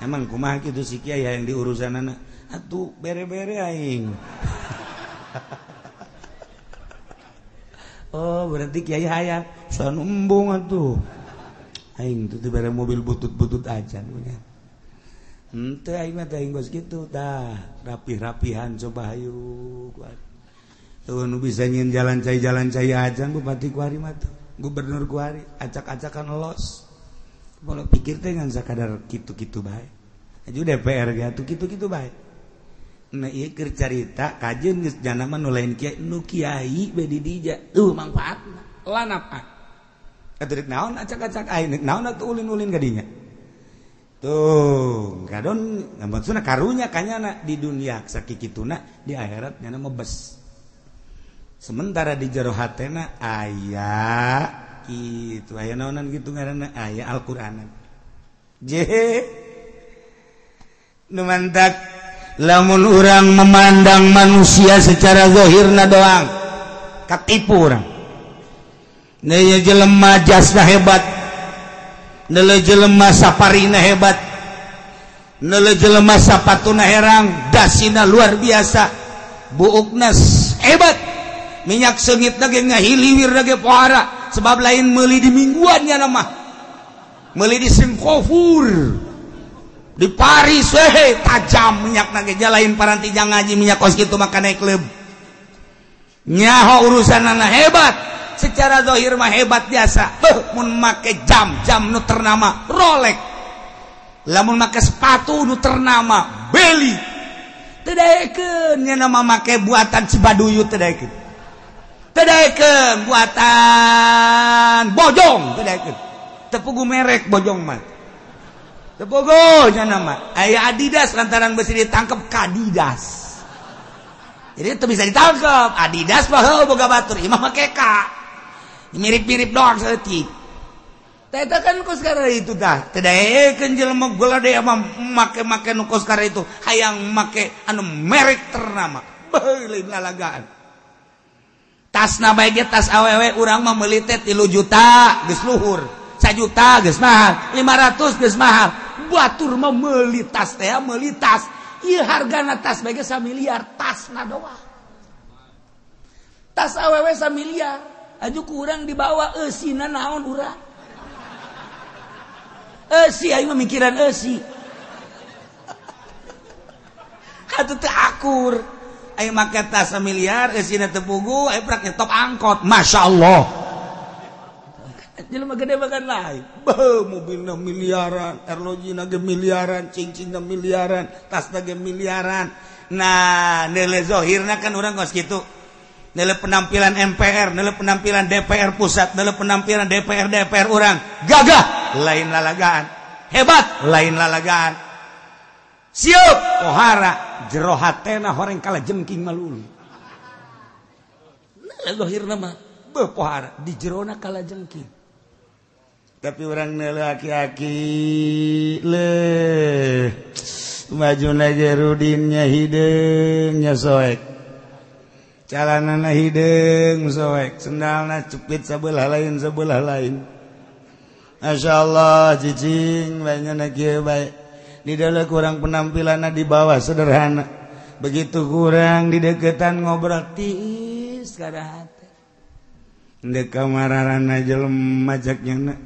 emang kumaha kitu si kiai yang diurusanana atuh bere-bere aing. Oh berarti kiai hayang soal embung atuh aing tuh bere mobil butut-butut aja punya ente aing mah aing bos kitu tah rapih-rapihan coba hayu tuh nu bisa nyin jalan cai aja bupati kuari mah tuh gubernur kuari acak-acakan los kalau pikir teh ngan sakadar kitu-kitu bae aju DPR ge atuh kitu-kitu bae nah ieu keur carita kajeun geus janama nu lain kiai nu kiai be di dija manfaatna lanapa atuh rek naon acak-acak aing naon atuh ulin-ulin ka dinya tuh kadon maksudna karunya kanyana di dunia sakikituna di akhirat nyana mebes. Sementara di jero hatena aya gitu aya naonan gitu ngaranna aya Al-Qur'anan nu mantak lamun urang memandang manusia secara zahirna doang katipu urang nya jelema jasna hebat neule jelema saparina hebat neule jelema sapatuna herang dasina luar biasa buukna hebat minyak sengit lagi ngahiliwir lagi pohara sebab lain meuli di mingguannya nama meuli di Singkofur di Paris tajam minyak lagi jalain paranti jang ngaji minyak kos gitu makan naik klub nyaho urusan anak hebat secara zahir mah hebat biasa mun make jam nu ternama Rolex lamun make sepatu nu ternama Beli tedaekeun nya nama make buatan Cibaduyut tedaekeun tedaekeun buatan Bojong tedaekeun tepugu merek Bojong mah tepugu nya nama aya Adidas lantaran besi ditangkep Kadidas jadi teu bisa ditangkep Adidas mah heuh boga batur imah make ka mirip-mirip doang saeutik eta kan koskara itu tah tedaekeun jelema golade mah make nu koskara itu hayang make anu merek ternama lain lalagaan. Tasna bae ge tas awewe urang mah meuli teh 3 juta geus luhur 1 juta geus mahal 500 geus mahal batur mah meuli tas teh meuli tas ieu hargana tas bae ge 1 miliar tasna doang tas awewe 1 miliar aju ku urang dibawa eusina naon urang eusi aing mah mikiran eusi atuh teu akur aing make tas 1 miliar eusina teu pugu aing prak nyetop angkot masyaallah jelema gede bagan lain mobilna miliaran erlogina ge miliaran cincingna miliaran tasna ge miliaran nah neule zahirna kan urang geus kitu neule penampilan MPR neule penampilan DPR pusat neule penampilan DPR urang gagah lain lalagaan hebat lain lalagaan sieup pohara jero hatena horeng kala jengking malulu nah zahirna mah beuh pohara di jerona kala jengking tapi urang neuleuh aki-aki leuh majuna Jerudinnya hideungnya soek calanana hideung soek sendalna cepit sabelah lain masyaallah cicing banyak kieu bae di dalam kurang penampilanna di bawah sederhana begitu kurang di deketan ngobrol tiis kada hate ndek kamararana jelema jaknya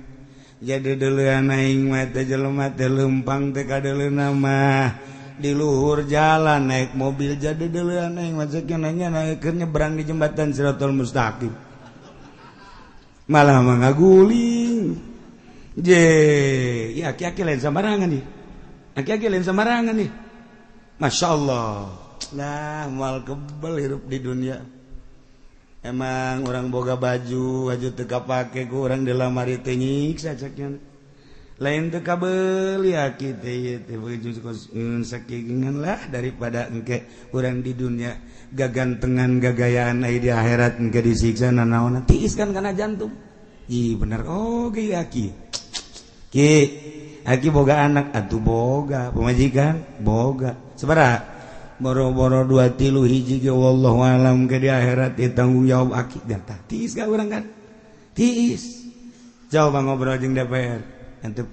jadi deuleun aing mah teh jelema teh leumpang teh kadeuleuna mah di luhur jalan naik mobil jadi deuleun aing mah jaknya nanya keur nyebrang di jembatan Siratul Mustaqim malah mah ngaguling ya aki-aki lain sembarangan nih aki-aki lain sembarangan nih Masya Allah nah mal kebel hirup di dunia emang orang boga baju teka pake ku orang di lamari teh nyiksa caknya lain teka beli aki teh baju sakingan lah daripada engke orang di dunia gagantengan gagayaan di akhirat engke disiksa nanaon tiis kan karena jantung bener ge aki boga anak atuh boga pemajikan boga sabaraha boro-boro 2 3 hiji ge wallahu alam ke di akhirat ditanggung jawab aki gatah tiis ka urang kan tiis coba ngobrol jeung DPR ente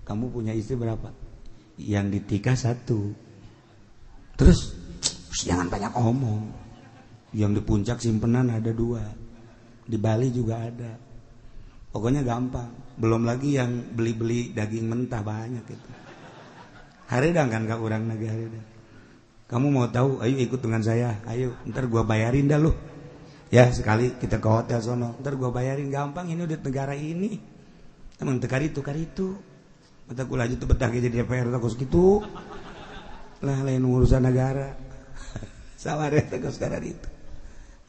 kamu punya istri berapa yang ditikah 1 terus jangan banyak omong yang di puncak simpenan ada 2 di Bali juga ada pokoknya gampang belum lagi yang beli-beli daging mentah banyak itu haredang kan kak urang lagi haredang kamu mau tahu ayo ikut dengan saya ayo ntar gua bayarin dah lu ya sekali kita ke hotel sono ntar gua bayarin gampang ini udah negara ini emang tekar itu mata kula aja tuh betah jadi DPR takut gitu lah lain urusan negara saware takut sekarang itu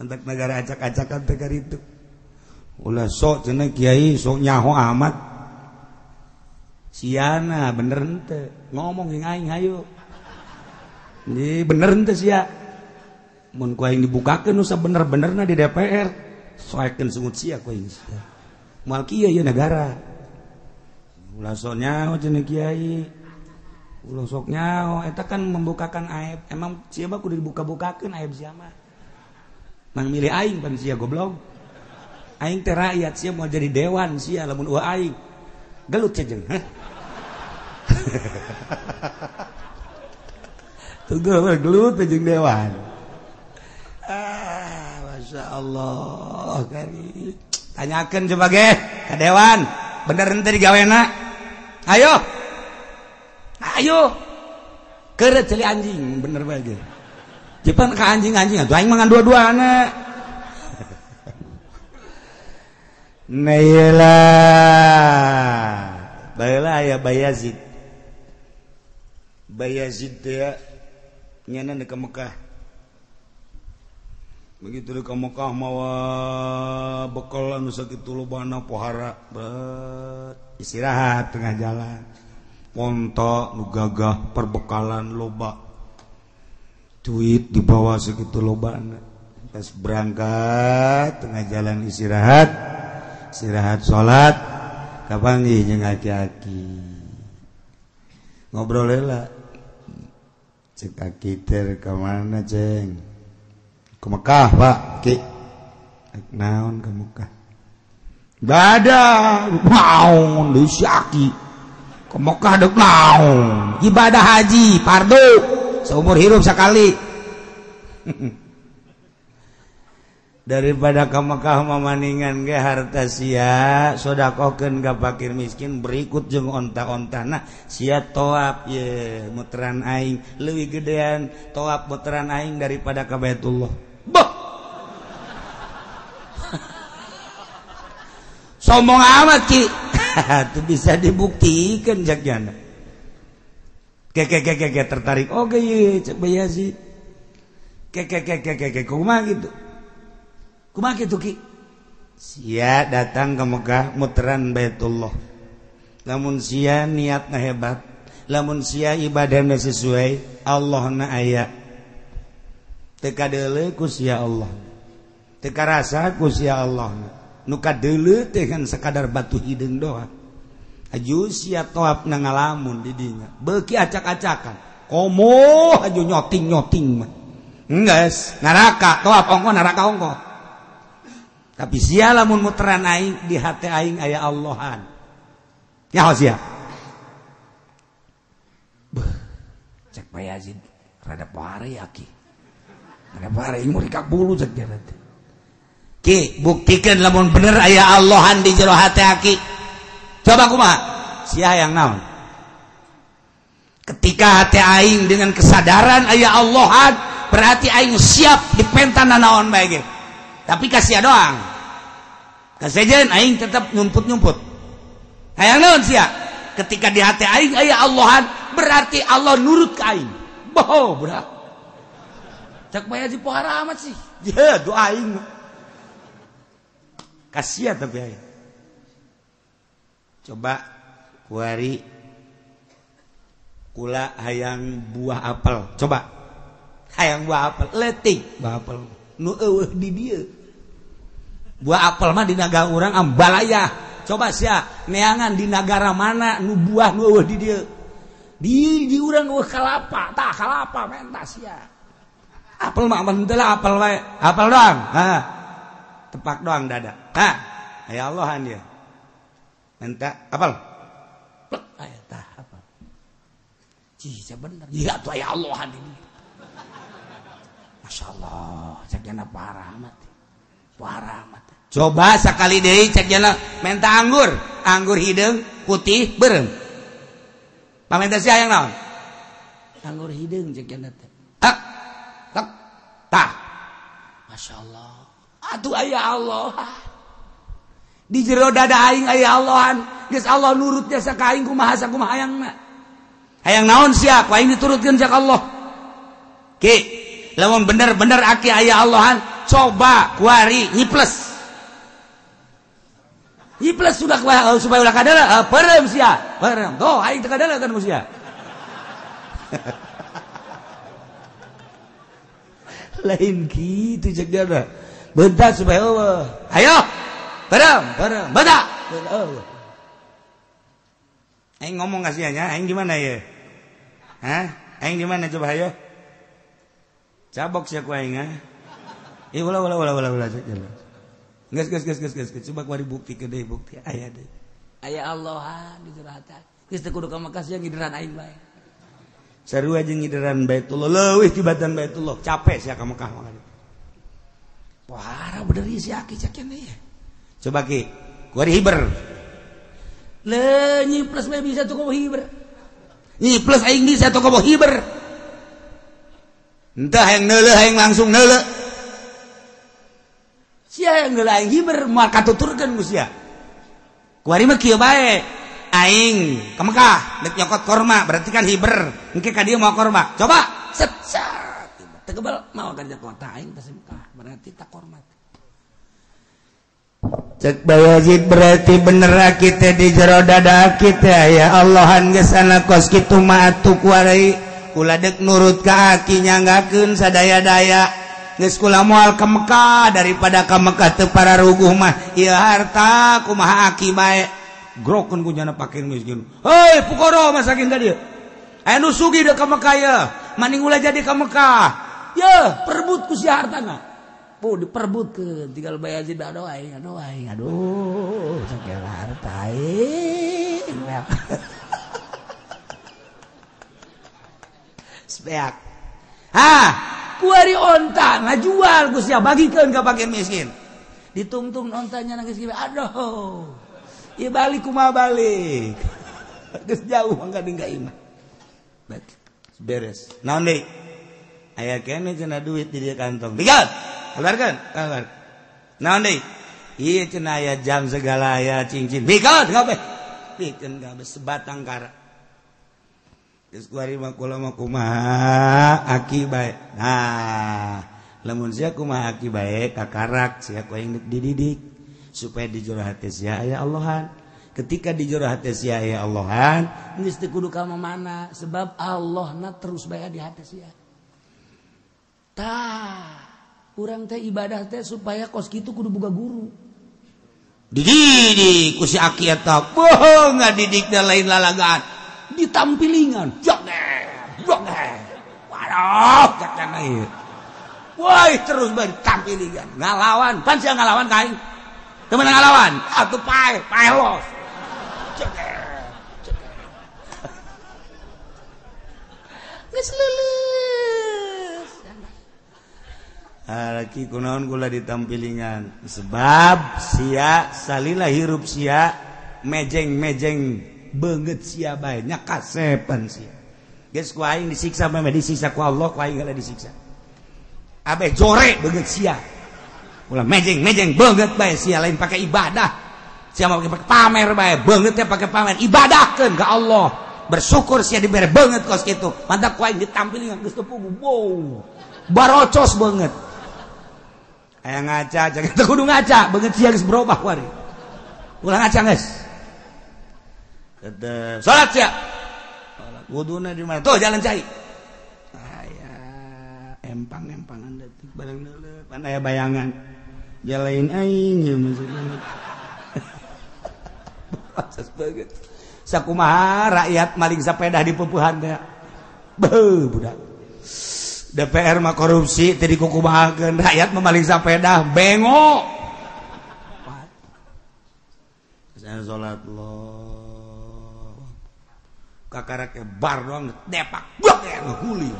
entak negara acak-acakan tekar itu ulah sok cenah kiai sok nyaho amat siana bener henteu ngomong jeung aing hayu ini bener henteu sia mun ku aing dibukakeun nu sabener-benerna di DPR soekeun sungut sia ku aing moal kieu ieu negara ulah sok nyaho cenah kiai ulah sok nyaho eta kan membukakan aib emang sia mah kudu dibuka-bukakeun aib sia mah mang milih aing pan sia goblok aing teh rakyat sia mau jadi dewan sia lamun eueuh aing gelut cejeng tuh gelut cejeng dewan Masya Allah kari tanyakeun coba ge ka dewan bener henteu digawena ayo keureut celi anjing bener bae ge jipan ka anjing-anjing atuh aing mangan dua-duana Naila baheula aya Bayazid ya nyana di Mekah begitu di Mekah mawa bekal anu sakitu lobana pohara istirahat tengah jalan ponto nu gagah perbekalan loba duit dibawa sakitu lobana pas berangkat tengah jalan istirahat sholat kapanggih jeung aki-aki ngobrol heula cek aki teh ka mana ceng ke Mekah Pak ki naon ke Mekah ibadah naon deui si aki ke Mekah deuk naon ibadah haji fardu seumur hidup sekali daripada ka Mekah mamaningan ge harta sia sodakokeun ka fakir miskin berikut jeung onta-ontana sia toab ye muteran aing leuwih gedean toab muteran aing daripada ka Baitullah boh sombong amat ki itu bisa dibuktikan jakjana ke tertarik oke ye cek Bayazid ke kumaha gitu kumaha kitu ki sia datang ke Mekah muteran Baitullah lamun sia niatna hebat lamun sia ibadahna sesuai Allahna aya teu kadeuleu ku sia Allah teu karasa ku sia Allah nu kadeuleu teh kan sakadar batu hideung doang aju sia toapna ngalamun di dinya beuki acak-acakan komo aju nyoting-nyoting mah Enggeus, neraka, toap ongko neraka ongko. Tapi sia lamun muteran aing di hati aing aya Allahan. Nyaho sia? Cek Pak Yazid, rada pare aki. Rada pare ieu mah dikak bulu cek dia teh. Ki, buktikeun lamun bener aya Allahan di jero hati aki. Coba kumaha? Sia yang naon? Ketika hati aing dengan kesadaran aya Allahan, berarti aing siap dipentan naon bae ge. Tapi kasih doang. Kasejen aing tetap nyumput-nyumput. Hayang naon sia? Ketika di hati aing aya Allahan, berarti Allah nurut ke aing. Boh, budak. Cak maya di pohara amat sih. Ya, doa aing. Kasihan tapi aing. Coba kuari kula hayang buah apel. Coba. Hayang buah apel, letik buah apel. Nu eueuh di dieu. Buah apel mah di negara urang ambalaya. Coba sia neangan di negara mana nu buah nu eueuh di dieu. Di urang eueuh kalapa, tah kalapa menta sia. Apel mah teu lah apel wae. Apel doang. Hah. Tepak doang dada. Hah. Ya Allahan dia. Menta apel. Plek aya tah apel. Cih, bener. Ya tuh aya Allahan ini. Masya Allah, cek jana parah amat. Parah amat. Coba sekali deui cek jana menta anggur hideung putih beureum. Pamenta sia yang naon? Anggur hideung cek jana teh. Tak. Tah. Masya Allah. Atuh aya Allah. Di jero dada aing aya Allahan. Geus Allah nurut jasa ka aing kumaha hayangna. Hayang naon sia? Ku aing diturutkeun cak Allah. Ki, lamun bener-bener aki aya Allahan, coba kuari nyiples. Nyiples sudah supaya ulah kadala, perem sia, perem. Tuh aing teu kadala kan sia. Lain kitu cek dia dah. Bentar supaya eueuh. Ayo. Perem. Bentar. Eueuh. Aing ngomong kasihannya, aing di mana ya? Hah? Aing di mana coba ayo? Cabok sia ku aing ah. Ulah. Gas. Coba kuari bukti ke deui bukti aya deui. Aya Allahan di jero hati. Geus teu kudu ka Mekah sia ngideran aing bae. Sarua jeung ngideran Baitullah leuwih tibatan Baitullah. Capek sia ka Mekah mah. Wah, bener ieu sia aki cek keneh. Coba ki, kuari hiber. Le nyiples bae bisa tuh komo hiber. Nyiples aing bisa tuh komo hiber. Entah yang neuleuh hayang langsung neuleuh. Sia yang geuleuh aing hiber moal katuturkeun ku sia. Kuari mah kieu bae. Aing ka Mekah dek nyokot korma berarti kan hiber. Engke ka dieu mau korma. Coba set. Teu gebel mau ka kota aing teh Mekah berarti tak korma. Cek Bayazid berarti bener kita di jero dada kita ya Allahan geus ana kos kitu mah atuh kuari kula dek nurut ka aki nyanggakeun sadaya-daya geus kula moal ka Mekah daripada ka Mekah teu pararuguh mah ieu harta kumaha aki bae grokeun ku jana pakir miskin. Hei pukoro masakin ka dieu. Aya nu sugih dek ka Mekah ya, maning ulah jadi ka Mekah. Ye, perebut ku sia hartana. Oh, diperebutkeun tinggal Bayazid aduh aing. Aduh, sakit harta aing. Speak. Kuari onta ngajual ku sia bagikeun ka fakir miskin. Ditungtung ontanya nangis kieu. Aduh. Ieu balik kumaha balik. Geus jauh mangga dingga imah. Beres. Naon deui? Aya keneh cenah duit di dieu kantong. Tinggal. Keluarkan. Naon deui? Ieu cenah aya jam segala aya cincin. Bikot kabeh. Bikeun kabeh sebatang kara. Geus kuari mah kula mah kumaha aki bae. Nah, lamun sia kumaha aki bae kakarak sia ku aing dididik supaya di jero hati sia aya Allahan. Ketika di jero hati sia aya Allahan, geus teu kudu ka mana sebab Allahna terus bae di hati sia. Tah urang teh ibadah teh supaya kos kitu kudu boga guru. Dididik ku si aki eta. Boh ngadidik da lain lalagaan. Ditampilingan. Joget. Waduh, kakana ieu. woi terus bertampilingan ngalawan pan sia ngalawan kain temen ngalawan atuh pae los geus leuleus laki kunaon kula ditampilingan sebab sia salila hirup sia mejeng banget sia bae nya kasepan sia geus ku aing disiksa mah disiksa ku Allah ku aing geus disiksa abe jore banget sia ulah mejeng banget bae sia lain pakai ibadah sia mah pakai pamer bae banget teh pakai pamer ibadahkeun ka Allah bersyukur sia dibere banget kos kitu mantap ku aing ditampilingan geus teu pugu wow barocos banget aya ngaca jangan teu kudu ngaca banget sia geus berubah wari ulah ngaca geus tetep salat sia wuduna di mana tuh jalan cai aya empang-empangan detik bareng deuleu pan aya bayangan jalain aing ieu maksudna proses banget sakumaha rakyat maling sapeda di peupuhan teh beuh budak DPR mah korupsi teu dikukumahakeun rakyat mah maling sapeda bengok saya salat Allah kakarake bar doang depak blok ya ngehuli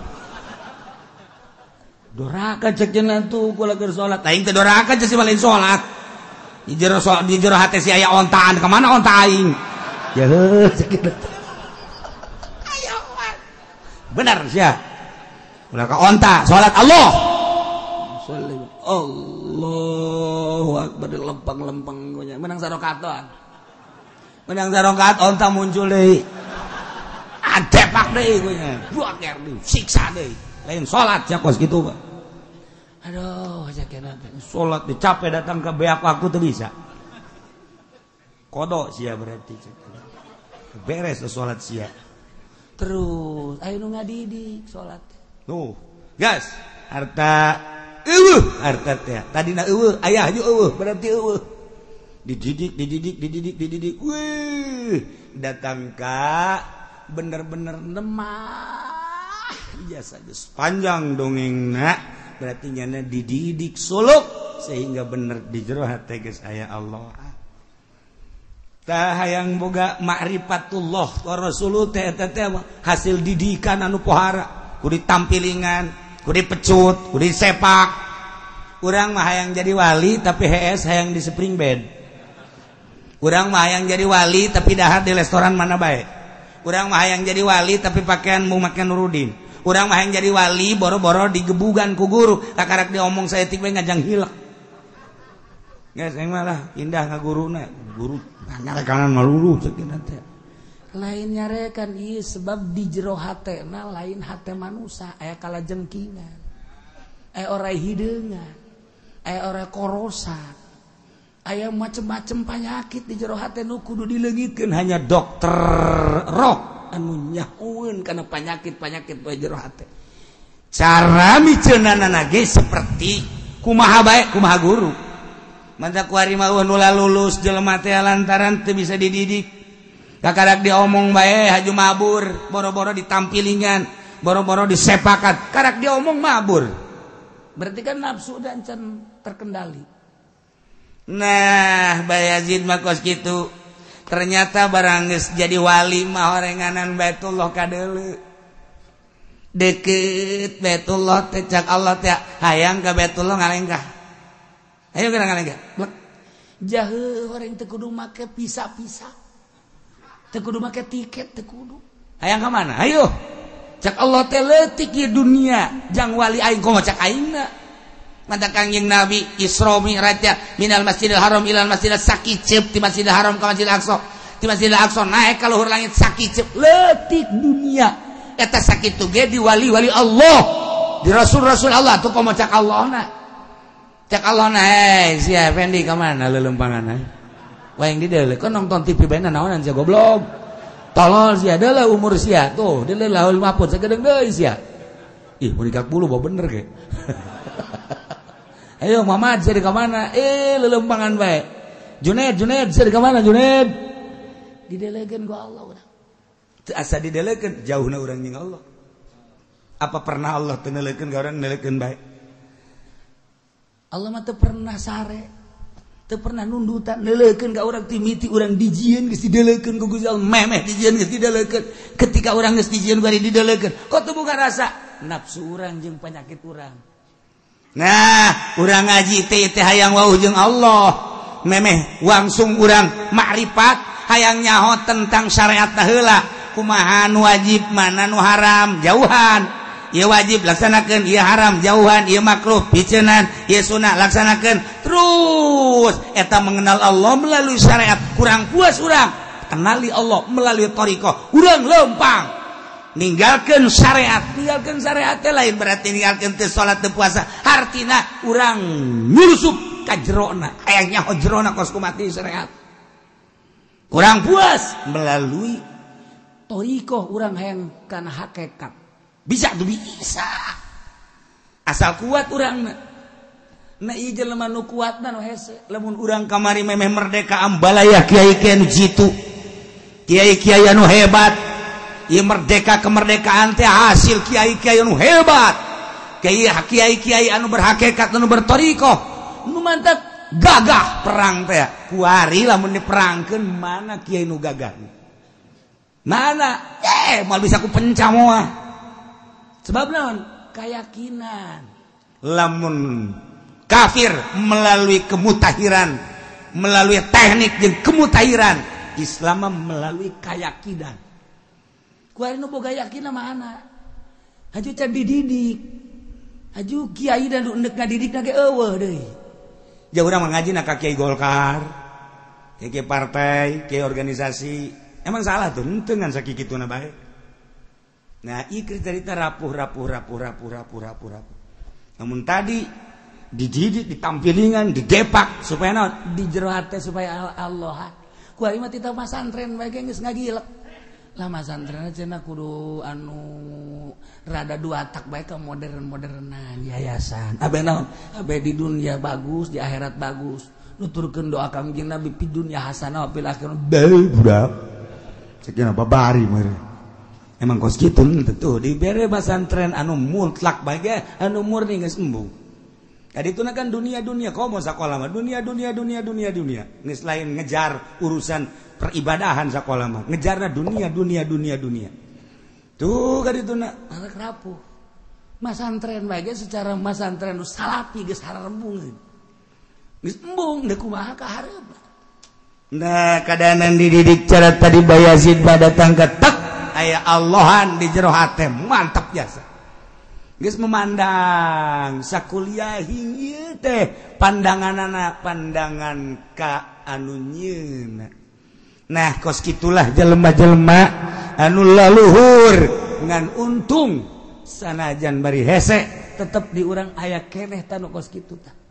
doraka cek cenah tuh kula keur salat aing teh doraka cek si malin salat di jero hate si aya ontaan ka mana onta aing ya heuh cek ayo bener sia ulah ka onta salat Allah Allahu akbar lempang-lempang gonya menang sarokatan menang sarokat onta muncul deui adepak deui gonya buaker deui siksa deui lain salat nya kos kitu Pak aduh sakena salat dicape datang ke beak waktu teu bisa kodok sia berarti beres salat sia terus ayo nu ngadidik salat tuh gas harta harta teh tadina aya haju berarti dididik wih datang ka bener-bener nemah jasa geus panjang dongengna berarti nyana dididik suluk sehingga bener di jero hate geus aya Allah tah hayang boga ma'rifatullah wa rasulullah teh eta teh hasil didikan anu pohara kudu tampilingan kudu pecut kudu sepak urang mah hayang jadi wali tapi HS hayang di spring bed urang mah hayang jadi wali tapi dahar di restoran mana bae urang mah hayang jadi wali tapi pakaian mau makan Nurudin urang mah hayang jadi wali boro-boro digebugan ku guru kakarak diomong saeutik we ngajang hilek geus aing malah indah ka guruna guru nyarekan malulu ceuk teh lain nyarekan ieu sebab di jero hatena lain hate manusia aya kalajengkingan aya orai hideungan aya orai korosan aya macem-macem penyakit di jero hate nu kudu dileungitkeun hanya dokter roh anu nyahoeun kana penyakit-penyakit bae jero hate cara miceunana ge seperti kumaha bae kumaha guru manta kuari mah ulah lulus jelema teh lantaran teu bisa dididik kakarak diomong bae haju mabur boro-boro ditampilingan boro-boro disepakat karak diomong mabur berarti kan nafsu dan can terkendali nah Bayazid mah kos kitu ternyata barang geus jadi wali mah horenganan Baitullah kadeuleu deukeut Baitullah teh cak Allah teh hayang ka Baitullah ngalengkah ayo geura ngalengkah blek jaheuh horeng teu kudu make pisah-pisah teu kudu make tiket teu kudu hayang ka mana ayo cak Allah teh leutik ieu dunia jang wali aing komo cak aingna manta kangjeng Nabi Isra Mi'raj minal Masjidil Haram ilal Masjidil Sakicep ti Masjidil Haram ka Masjidil Aqsa ti Masjidil Aqsa naik ka luhur langit Sakicep leutik dunia eta sakitu ge di wali-wali Allah di rasul-rasul Allah tuh komo cak Allahna hei sia Fendi ka mana leuleumpangan wayang di deuleu kan nonton TV bae naonan sia goblok tolol sia deuleu umur sia tuh deuleu laul mapun sagedeung deui sia ih mun dikak bulu bae bener ge ayo Muhammad sia di ka mana leuleumpangan bae Junaid sia di ka mana Junaid didelegeun ku Allah urang teu asa didelegeun jauhna urang jeung Allah apa pernah Allah teu nelekeun ka urang nelekeun bae Allah mah teu pernah sare, teu pernah nundutan neuleukeun ka urang timiti urang dijieun geus dideuleukeun ku Gusti Allah, memeh dijieun geus dideuleukeun. Ketika urang geus dijieun bari dideuleukeun, kok teu boga rasa nafsu urang jeung penyakit urang. Nah, urang ngaji teh hayang wauh jeung Allah, memeh langsung urang makrifat, hayang nyaho tentang syariat heula, kumaha nu wajib mana nu haram, jauhan. Ieu wajib laksanakeun, ieu haram jauhan, ieu makruh piceunaan, ieu sunah laksanakeun. Terus eta mengenal Allah melalui syariat. Kurang puas urang kenali Allah melalui thariqah, urang lempang ninggalkeun syariat. Ninggalkeun syariat teh lain berarti ninggalkeun teu salat teu puasa, artina urang nyulusup ka jerona, hayang nyaho jerona kos kumati syariat. Kurang puas melalui thariqah, urang hayang kana hakikat. Bisa tuh bisa asal kuat urang na ieu jelema nu kuatna nu hese. Lamun urang kamari memeh merdeka ambalaya kiai-kiai nu jitu, kiai-kiai anu hebat. Ieu merdeka kemerdekaan teh hasil kiai-kiai anu hebat, kiai-kiai anu berhakikat anu berthariqah nu mantap gagah perang teh. Kuari lamun diperangkeun mana kiai nu gagah mana mal bisa ku pencah moal. Sebab naon? Keyakinan. Lamun kafir melalui kemutahiran, melalui teknik jeung kemutahiran, Islam melalui keyakinan. Kuari nu boga yakin mana? Haju can dididik. Haju kiai dan endek ngadidik ge eueuh deui. Ja urang ngajina ka kiai Golkar, kiai partai, kiai organisasi. Emang salah tuh henteu ngan sakikituna bae. Nah, ikri cerita rapuh. Namun tadi dididik, ditampilingan, didepak supaya naon? Di jero hate supaya Allah. Ku ari mah tita masantren bae geus ngagilek. Lah masantren cenah kudu anu rada dua tak bae ka modern-modernan yayasan. Abe naon? Abe di dunia bagus, di akhirat bagus. Nuturkeun doa ka Kangjeng Nabi fi dunya hasanah wa fil akhirati bae budak. Cekeuna babari meureun. Emang kos gitu tentu dibere pesantren anu mutlak bae anu murni geus embung. Tadi itu kan dunia kau mau sakola mah dunia geus lain ngejar urusan peribadahan sakola mah ngejarna dunia. Tuh kadituna arek rapuh. Masantren bae secara masantren nu salapi geus harembung. Geus embung deuk kumaha ka hareup. Nah, kadanan dididik cara tadi Bayazid datang ke tak aya Allahan di jero hate mantap biasa. Geus memandang sakuliah ieu teh pandanganana pandangan ka anu nyieuna. Nah, kos kitulah jelema-jelema anu laluhur ngan untung sanajan bari hese tetep di urang aya keneh tanu kos kitu tah.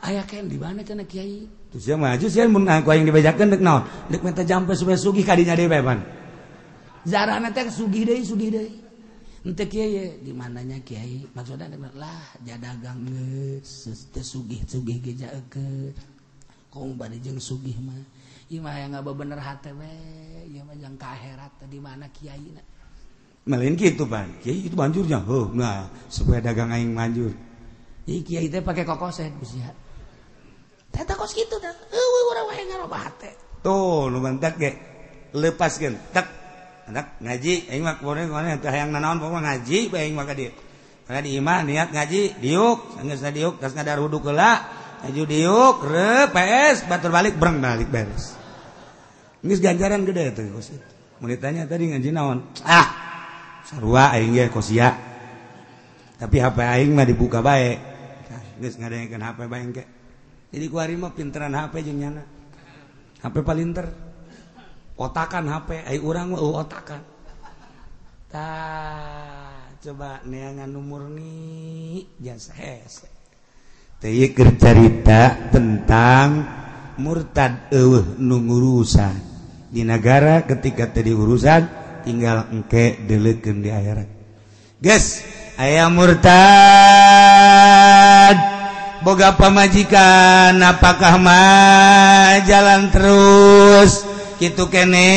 Aya keneh di mana cenah kiai? Tuh sia maju sia mun aku yang dibajakeun deuk naon? Deuk minta jampe supaya sugih ka dinya deui pan. Zarana teh sugih deui. Henteu kieu di mananya kiai? Maksudna lah jadagang geus teu sugih-sugih ge jaeukeun. Kong bade jeung sugih mah. Ieu mah aya ngabebener hate we, ieu mah jang ka akhirat di mana kiaina. Melain kitu pan. Kiai itu banjurnya. Heuh, nah supaya dagang aing manjur. Ieu kiai teh pake kokoset sia. Teh kos kitu teh. Eueuh urang wae ngarobah hate. Tuh nu mantak ge lepaskeun. Tak anak ngaji aing mah kumaha teh hayang nanaon pokona ngaji bae aing mah ka dieu. Ka di imah niat ngaji diuk, geus diuk tas ngadar wudu heula, aju diuk reup PS batur balik breng balik beres. Geus ganjaran gede teh kos. Mun ditanya tadi ngaji naon? Ah, sarua aing ge kosia. Tapi HP aing mah dibuka bae. Geus ngadengekeun HP bae engke. Jadi kuari mah pinteran HP jeung nyana. HP palinter. Otakan HP, ai urang mah otakan. Tah, coba neangan umur ni jasa hese. Teu ieu keur carita tentang murtad eueuh nu ngurusan. Di negara ketika teu diurusan tinggal engke deuleukeun di akhirat. Geus, aya murtad boga pamajikan apakah mah jalan terus kitu kene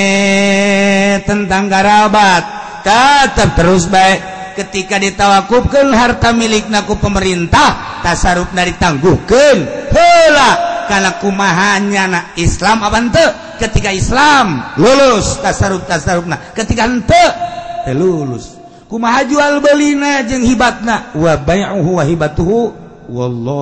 tentang karabat tetap terus baik ketika ditawakufkeun harta milik naku pemerintah tasarruf dari tangguhkeun heula kana kumahanya na Islam apa henteu ketika Islam lulus tasarrufna ketika henteu teu lulus kumaha jual beulina jeung hibatna wa bai'uhu wa hibatuhu wallahu